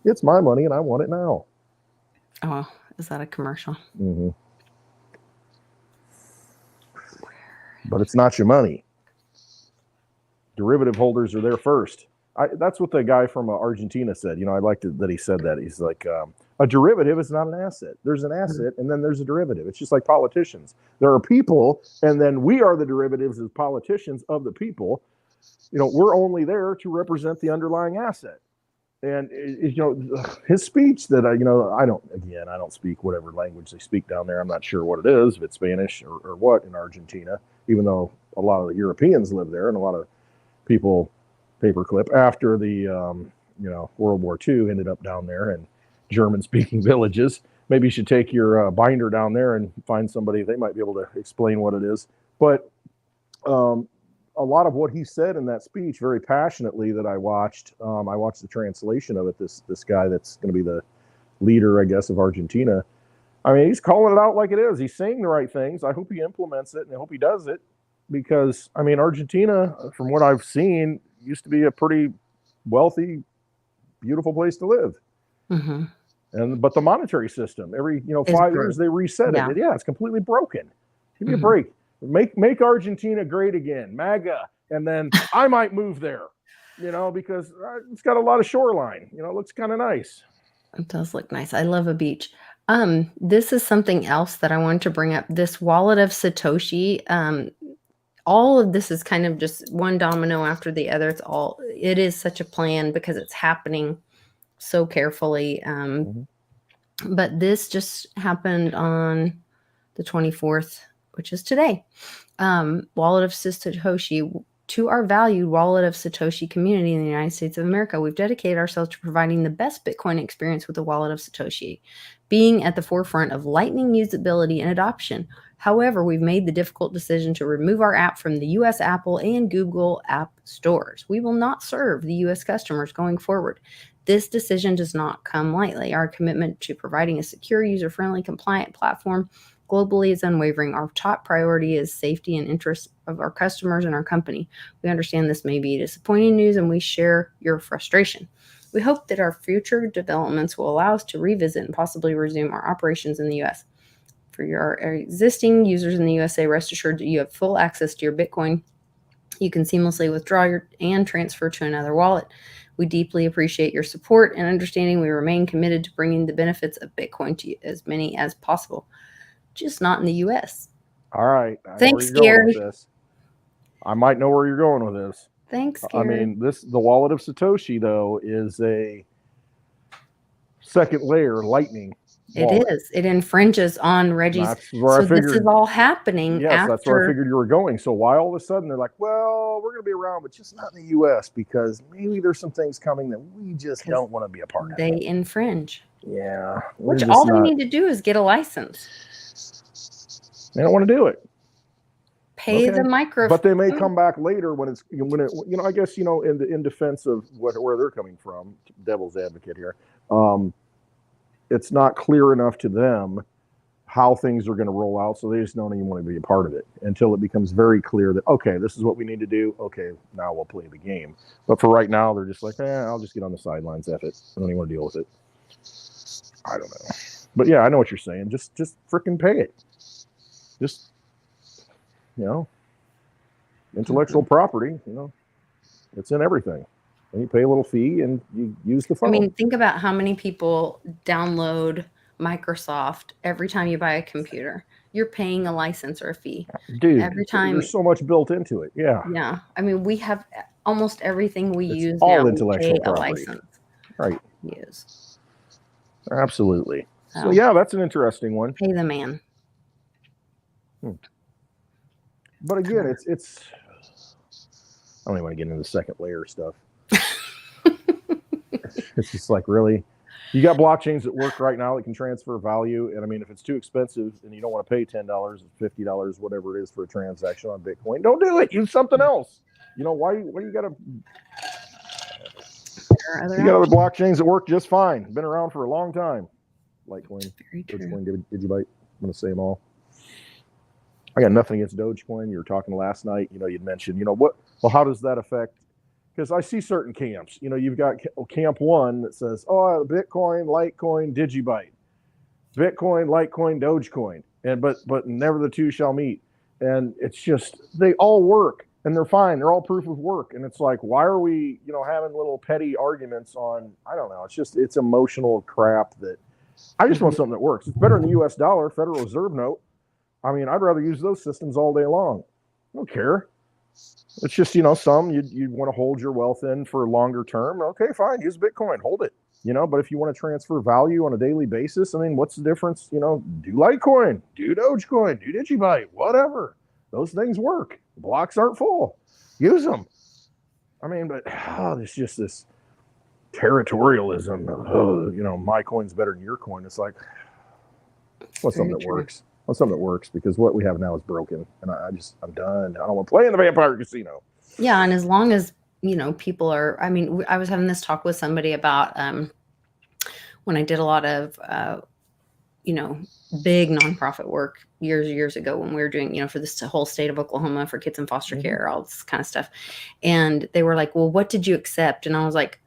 It's my money and I want it now. Oh, is that a commercial? Mm-hmm. But it's not your money. Derivative holders are there first. That's what the guy from Argentina said. I liked it that he said that. He's like, a derivative is not an asset. There's an asset and then there's a derivative. It's just like politicians. There are people, and then we are the derivatives as politicians of the people. We're only there to represent the underlying asset. And his speech that I don't speak whatever language they speak down there. I'm not sure what it is, if it's Spanish or what in Argentina, even though a lot of the Europeans live there and a lot of people paperclip after the World War II ended up down there in German-speaking villages. Maybe you should take your binder down there and find somebody. They might be able to explain what it is. But a lot of what he said in that speech, very passionately, that I watched the translation of it. This guy that's going to be the leader, I guess, of Argentina. I mean, he's calling it out like it is. He's saying the right things. I hope he implements it, and I hope he does it, because I mean, Argentina, from what I've seen, used to be a pretty wealthy, beautiful place to live. Mm-hmm. But the monetary system, every 5 years they reset it. Yeah, it's completely broken. Give me a break. Make Argentina great again, MAGA, and then I might move there. because it's got a lot of shoreline. It looks kind of nice. It does look nice. I love a beach. This is something else that I wanted to bring up. This wallet of Satoshi. All of this is kind of just one domino after the other. It is such a plan because it's happening so carefully. But this just happened on the 24th, which is today. Wallet of Satoshi. To our valued Wallet of Satoshi community in the United States of America, we've dedicated ourselves to providing the best Bitcoin experience with the Wallet of Satoshi, being at the forefront of Lightning usability and adoption. However, we've made the difficult decision to remove our app from the U.S. Apple and Google app stores. We will not serve the U.S. customers going forward. This decision does not come lightly. Our commitment to providing a secure, user-friendly, compliant platform globally is unwavering. Our top priority is safety and interest of our customers and our company. We understand this may be disappointing news, and we share your frustration. We hope that our future developments will allow us to revisit and possibly resume our operations in the U.S. For your existing users in the USA, rest assured that you have full access to your Bitcoin. You can seamlessly withdraw and transfer to another wallet. We deeply appreciate your support and understanding. We remain committed to bringing the benefits of Bitcoin to as many as possible. Just not in the U.S. All right. Thanks, I know where you're going Gary. with this. I might know where you're going with this. Thanks, Gary. The Wallet of Satoshi, though, is a second layer Lightning wallet. It is. It infringes on Reggie's. That's where I figured. This is all happening Yes, that's where I figured you were going. So why all of a sudden they're like, well, we're going to be around, but just not in the U.S. because maybe there's some things coming that we just don't want to be a part of. They infringe. Yeah. Which all they need to do is get a license. They don't want to do it. Pay the micro. But they may come back later when it, I guess, in defense of where they're coming from, devil's advocate here, it's not clear enough to them how things are going to roll out. So they just don't even want to be a part of it until it becomes very clear that, okay, this is what we need to do. Okay, now we'll play the game. But for right now, they're just like, I'll just get on the sidelines. F it. I don't even want to deal with it. I don't know. But yeah, I know what you're saying. Just freaking pay it. Just, intellectual property, it's in everything. And you pay a little fee and you use the phone. I mean, think about how many people download Microsoft every time you buy a computer. You're paying a license or a fee. Dude, every time. There's so much built into it. Yeah. Yeah. I mean, we have almost everything we use all now. Intellectual property. A license. Right. Use. Absolutely. So yeah, that's an interesting one. Pay the man. But again, it's I don't even want to get into the second layer stuff. It's just like, really, you got blockchains that work right now that can transfer value. And I mean, if it's too expensive and you don't want to pay $10, $50, whatever it is for a transaction on Bitcoin, don't do it. Use something else. Why you got to? You got other blockchains that work just fine. Been around for a long time. Litecoin, Dogecoin, Digibyte. I'm going to say them all. I got nothing against Dogecoin. You were talking last night. You'd mentioned, what? Well, how does that affect? Because I see certain camps. You've got camp one that says, Bitcoin, Litecoin, Digibyte, Bitcoin, Litecoin, Dogecoin, but never the two shall meet. And it's just they all work and they're fine. They're all proof of work. And it's like, why are we, having little petty arguments on? I don't know. It's emotional crap that I just want something that works. It's better than the U.S. dollar, Federal Reserve note. I mean, I'd rather use those systems all day long. I don't care. It's just, some you'd want to hold your wealth in for a longer term. Okay, fine. Use Bitcoin. Hold it. But if you want to transfer value on a daily basis, I mean, what's the difference? Do Litecoin, do Dogecoin, do Digibyte, whatever. Those things work. Blocks aren't full. Use them. I mean, but there's just this territorialism. My coin's better than your coin. It's like, what's something that works? What's something that works? Because what we have now is broken, and I'm done. I don't want to play in the vampire casino. Yeah, and as long as people are. I mean, I was having this talk with somebody about when I did a lot of big nonprofit work years ago when we were doing for this whole state of Oklahoma for kids in foster care, all this kind of stuff, and they were like, "Well, what did you accept?" And I was like,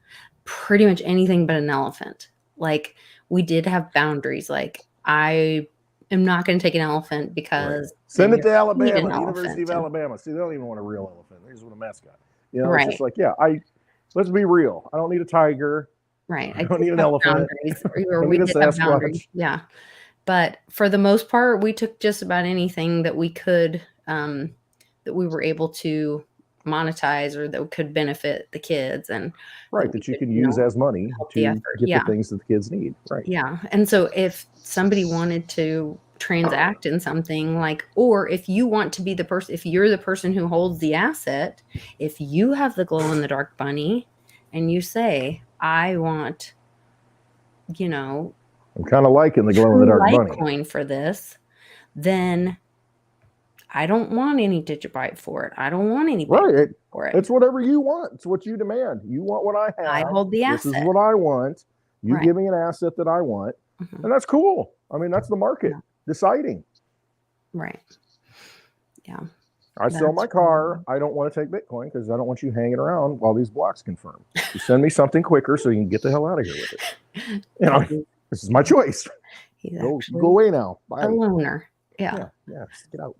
"Pretty much anything but an elephant." Like, we did have boundaries. Like, I am not going to take an elephant because send it to Alabama, University of Alabama. See, they don't even want a real elephant. They just want a mascot. It's just like, yeah, let's be real. I don't need a tiger. Right. I don't need an elephant. Or I we need a did have boundaries. Sasquatch. Yeah. But for the most part, we took just about anything that we could, that we were able to monetize or that could benefit the kids, and Right, that you can use as money help the to effort. get Yeah. the things that the kids need. Right. Yeah. And so if somebody wanted to transact in something like, or if you want to be the person, if you're the person who holds the asset, if you have the glow in the dark bunny and you say, I want, you know, I'm kind of liking the glow in the dark bunny Litecoin for this, then I don't want any Digibyte for it. I don't want any Bitcoin for it. It's whatever you want. It's what you demand. You want what I have. I hold the asset. This is what I want. You Right. give me an asset that I want. Mhm. And that's cool. I mean, that's the market deciding. Right. Yeah. I sell my car. I don't want to take Bitcoin because I don't want you hanging around while these blocks confirm. You send me something quicker so you can get the hell out of here with it. You know, this is my choice. Go away now. Bye. A loner. Yeah. Yeah. Just get out.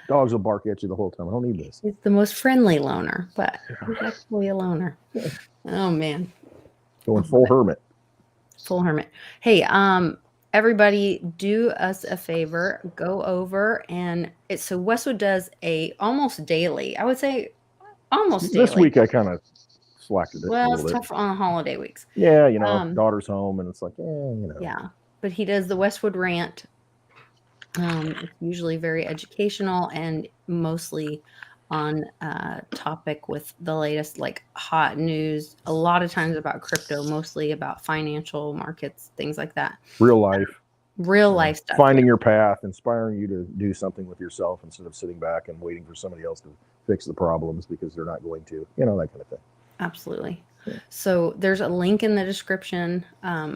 Dogs will bark at you the whole time. I don't need this. He's the most friendly loner, but he's actually a loner. Oh man. Going full hermit. Full hermit. Hey, everybody, do us a favor. Go over and so Westwood does a almost daily. I would say almost daily. This week I kind of slacked it. Well, it's tough on holiday weeks. Yeah, you know, daughter's home, and it's like, you know. Yeah, but he does the Westwood Rant. It's usually very educational and mostly on topic with the latest like hot news. A lot of times about crypto, mostly about financial markets, things like that. Real life stuff. Finding your path, inspiring you to do something with yourself instead of sitting back and waiting for somebody else to fix the problems because they're not going to. You know, that kind of thing. Absolutely. Yeah. So there's a link in the description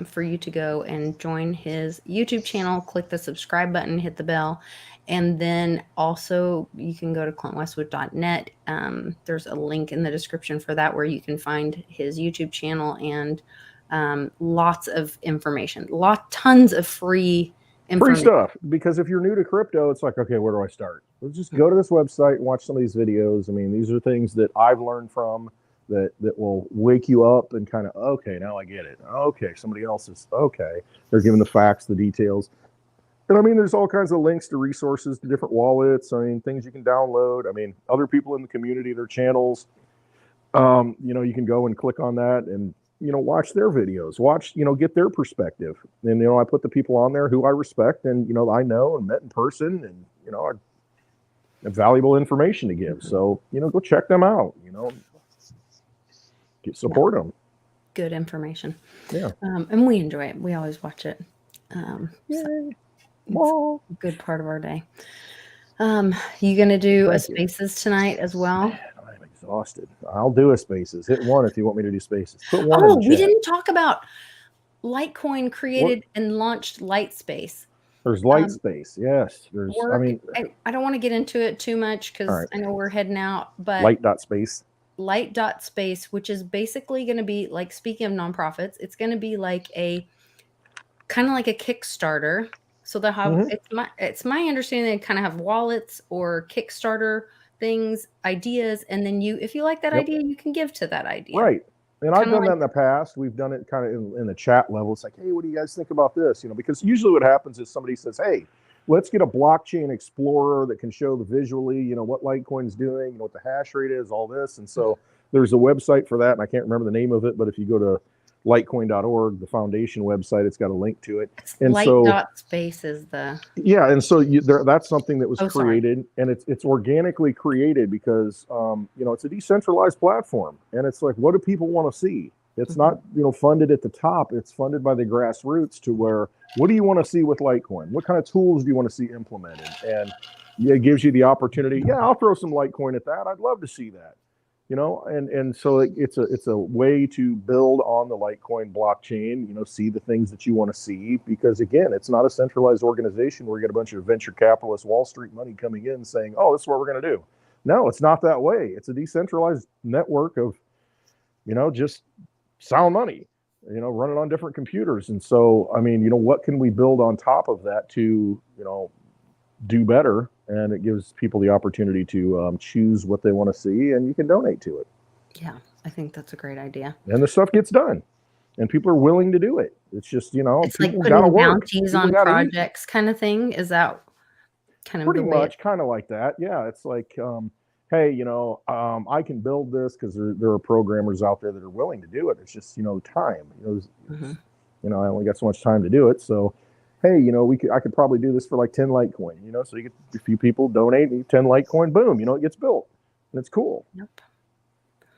for you to go and join his YouTube channel. Click the subscribe button, hit the bell, and then also you can go to clintwestwood.net. There's a link in the description for that where you can find his YouTube channel and lots of information, tons of free information. Free stuff. Because if you're new to crypto, it's like, okay, where do I start? Let's just go to this website and watch some of these videos. I mean, these are things that I've learned from. That will wake you up and kind of, okay, now I get it. Okay, somebody else is, okay. They're giving the facts, the details. And I mean, there's all kinds of links to resources, to different wallets. I mean, things you can download. I mean, other people in the community, their channels. You know, you can go and click on that and, you know, watch their videos, get their perspective. And, you know, I put the people on there who I respect and, you know, I know and met in person and, you know, I have valuable information to give. So, you know, go check them out, you know. Support them. Good information. Yeah. And we enjoy it. We always watch it. So it's a good part of our day. You going to do a Spaces tonight as well? Man, I'm exhausted. I'll do a Spaces. Hit 1 if you want me to do Spaces. Put 1 in the chat. We didn't talk about Litecoin created and launched Lightspace. There's Lightspace. Yes. There's. I mean, I don't want to get into it too much because I know we're heading out. But Light.space. Light.space, which is basically going to be like, speaking of nonprofits, it's going to be like a kind of like a Kickstarter. So they'll have, it's my understanding they kind of have wallets or Kickstarter things, ideas, and then if you like that idea, you can give to that idea. Right. And I've done that in the past. We've done it kind of in the chat level. It's like, hey, what do you guys think about this? You know, because usually what happens is somebody says, hey, let's get a blockchain explorer that can show the visually, you know, what Litecoin's doing, you know, what the hash rate is, all this. And so there's a website for that, and I can't remember the name of it, but if you go to litecoin.org, the foundation website, it's got a link to it. And Light.space is the... Yeah, and so that's something that was created, and it's organically created because, you know, it's a decentralized platform, and it's like, what do people want to see? It's not, you know, funded at the top. It's funded by the grassroots to where, what do you want to see with Litecoin? What kind of tools do you want to see implemented? And it gives you the opportunity. Yeah, I'll throw some Litecoin at that. I'd love to see that, you know. And so it's a way to build on the Litecoin blockchain. You know, see the things that you want to see because again, it's not a centralized organization where you get a bunch of venture capitalists, Wall Street money coming in saying, "Oh, this is what we're going to do." No, it's not that way. It's a decentralized network of, you know, just sound money, you know, running on different computers. And so, I mean, you know, what can we build on top of that to, you know, do better? And it gives people the opportunity to choose what they want to see, and you can donate to it. Yeah, I think that's a great idea. And the stuff gets done. And people are willing to do it. It's just, It's like people got to putting work. bounties People on got to eat. projects kind of thing. Is that kind of Pretty the way much, kind of like that. Yeah, it's like, hey, I can build this because there are programmers out there that are willing to do it. It's just, time. Mhm. I only got so much time to do it. So, hey, I could probably do this for like 10 Litecoin. So you get a few people donate 10 Litecoin, boom, it gets built, and it's cool. Yep.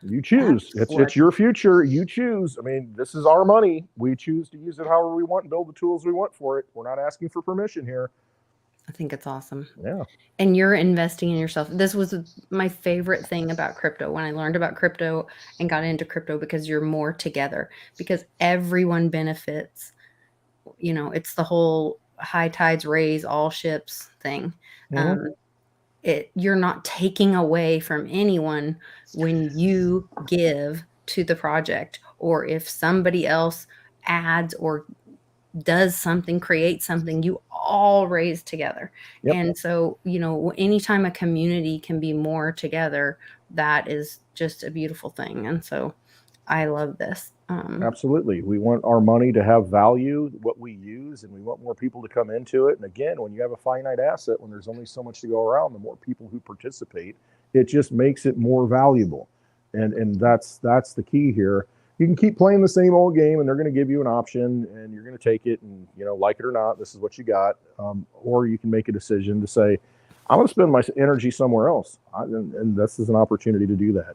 You choose. It's your future. You choose. I mean, this is our money. We choose to use it however we want and build the tools we want for it. We're not asking for permission here. I think it's awesome. Yeah. And you're investing in yourself. This was my favorite thing about crypto when I learned about crypto and got into crypto, because you're more together, because everyone benefits. It's the whole high tides raise all ships thing. Mhm. You're not taking away from anyone when you give to the project, or if somebody else adds or does something, creates something, you all raise together. Yep. And so, anytime a community can be more together, that is just a beautiful thing. And so I love this. Absolutely. We want our money to have value, what we use, and we want more people to come into it. And again, when you have a finite asset, when there's only so much to go around, the more people who participate, it just makes it more valuable. And that's the key here. You can keep playing the same old game, and they're going to give you an option, and you're going to take it, and like it or not, this is what you got. Or you can make a decision to say, I'm going to spend my energy somewhere else, and this is an opportunity to do that.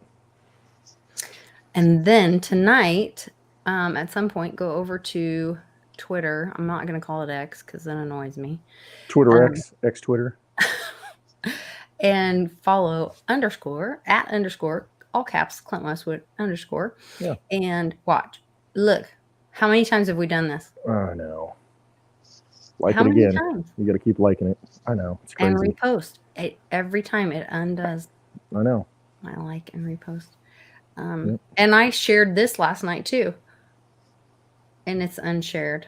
And then tonight, at some point, go over to Twitter. I'm not going to call it X because that annoys me. Twitter X Twitter. And follow _@_ all caps Clint Westwood _ Yeah. And watch. Look, how many times have we done this? I know. Like How it many again. times? You got to keep liking it. I know. It's crazy. And repost. Every time it undoes. I know. I like and repost. And I shared this last night too. And it's unshared.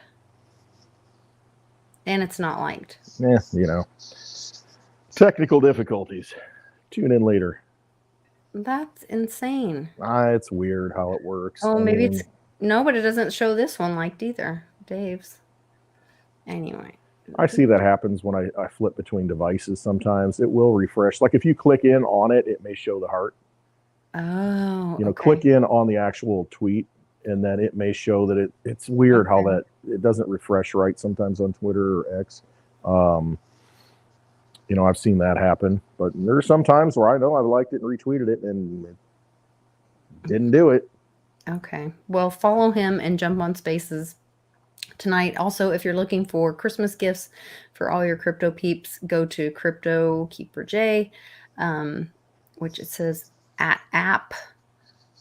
And it's not liked. Yeah, technical difficulties. Tune in later. That's insane. It's weird how it works. Oh, maybe it's no, but it doesn't show this one liked either. Dave's. Anyway. I see that happens when I flip between devices sometimes. It will refresh. Like if you click in on it, it may show the heart. Oh. Okay. Click in on the actual tweet, and then it may show that it's weird how that it doesn't refresh right sometimes on Twitter or X. I've seen that happen, but there's some times where I know I've liked it and retweeted it and it didn't do it. Okay. Well, follow him and jump on Spaces tonight. Also, if you're looking for Christmas gifts for all your crypto peeps, go to Crypto Keeper J, which it says @app.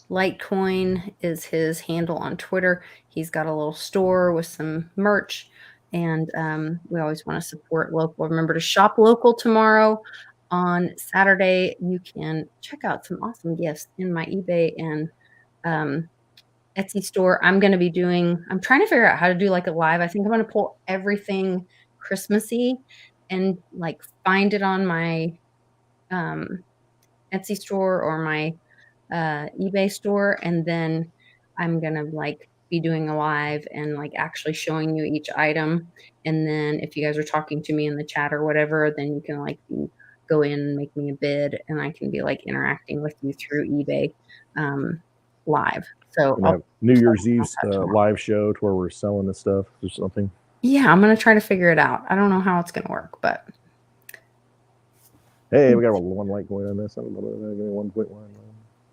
Litecoin is his handle on Twitter. He's got a little store with some merch, and we always want to support local. Remember to shop local tomorrow. On Saturday, you can check out some awesome gifts in my eBay and Etsy store. I'm trying to figure out how to do like a live. I think I'm going to pull everything Christmassy and like find it on my Etsy store or my eBay store, and then I'm gonna like be doing a live and like actually showing you each item. And then if you guys are talking to me in the chat or whatever, then you can like go in and make me a bid, and I can be like interacting with you through eBay live. So I'll have New Year's Eve live show to where we're selling this stuff or something. Yeah, I'm gonna try to figure it out. I don't know how it's gonna work, but hey, we got 1 Litecoin on this. I don't know, 1.1.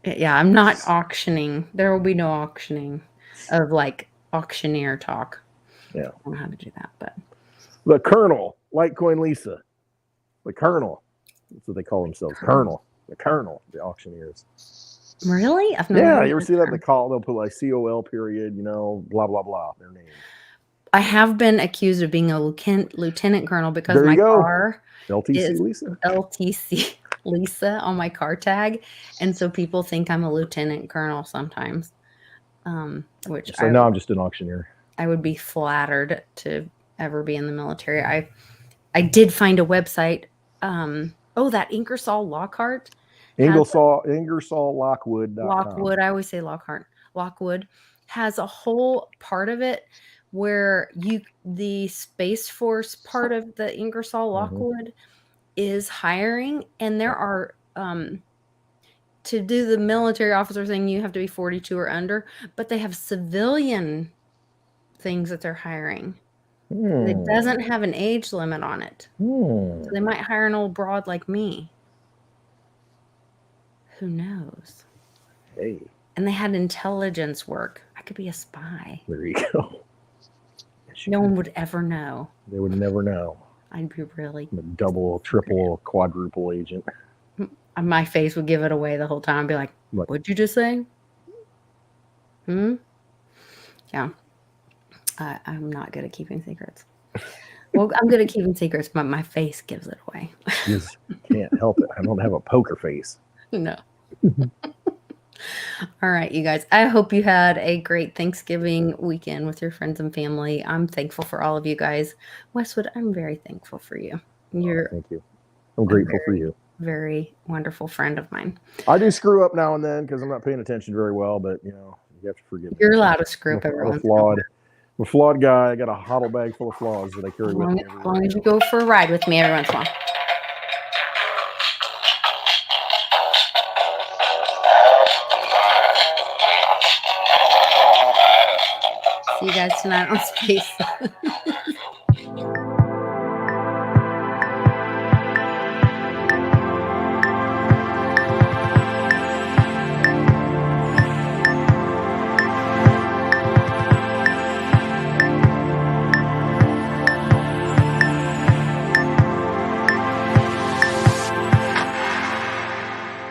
Yeah, I'm not auctioning. There will be no auctioning of like auctioneer talk. Yeah. I don't know how to do that, but the Colonel, Litecoin Lisa. The Colonel. That's what they call themselves. Colonel. The Colonel, the auctioneers. Really? I've never you ever see that in the call? They'll put like COL period, blah, blah, blah, their name. I have been accused of being a lieutenant colonel because my car LTC Lisa. LTC Lisa on my car tag, and so people think I'm a lieutenant colonel sometimes. Which now I'm just an auctioneer. I would be flattered to ever be in the military. I did find a website. That Ingersoll Lockhart. Ingersoll-Lockwood.com. Lockwood. I always say Lockhart. Lockwood has a whole part of it where the Space Force part of the Ingersoll Lockwood is hiring, and there are to do the military officer thing, you have to be 42 or under, but they have civilian things that they're hiring. It doesn't have an age limit on it. So they might hire an old broad like me. Who knows? Hey. And they had intelligence work. I could be a spy. There you go. No one would ever know. They would never know. I'd be really I'm a double, triple, quadruple agent. My face would give it away the whole time. I'd be like, what'd you just say? Yeah. I'm not good at keeping secrets. Well, I'm good at keeping secrets, but my face gives it away. You just can't help it. I don't have a poker face. No. All right, you guys. I hope you had a great Thanksgiving weekend with your friends and family. I'm thankful for all of you guys. Westwood, I'm very thankful for you. Thank you. I'm grateful for you. Very wonderful friend of mine. I do screw up now and then because I'm not paying attention very well, but you have to forgive me. You're allowed to screw up every once in a while. I'm a flawed guy. I got a huddle bag full of flaws that I carry with me. As long as you go for a ride with me every once in a while. See you guys tonight on Space.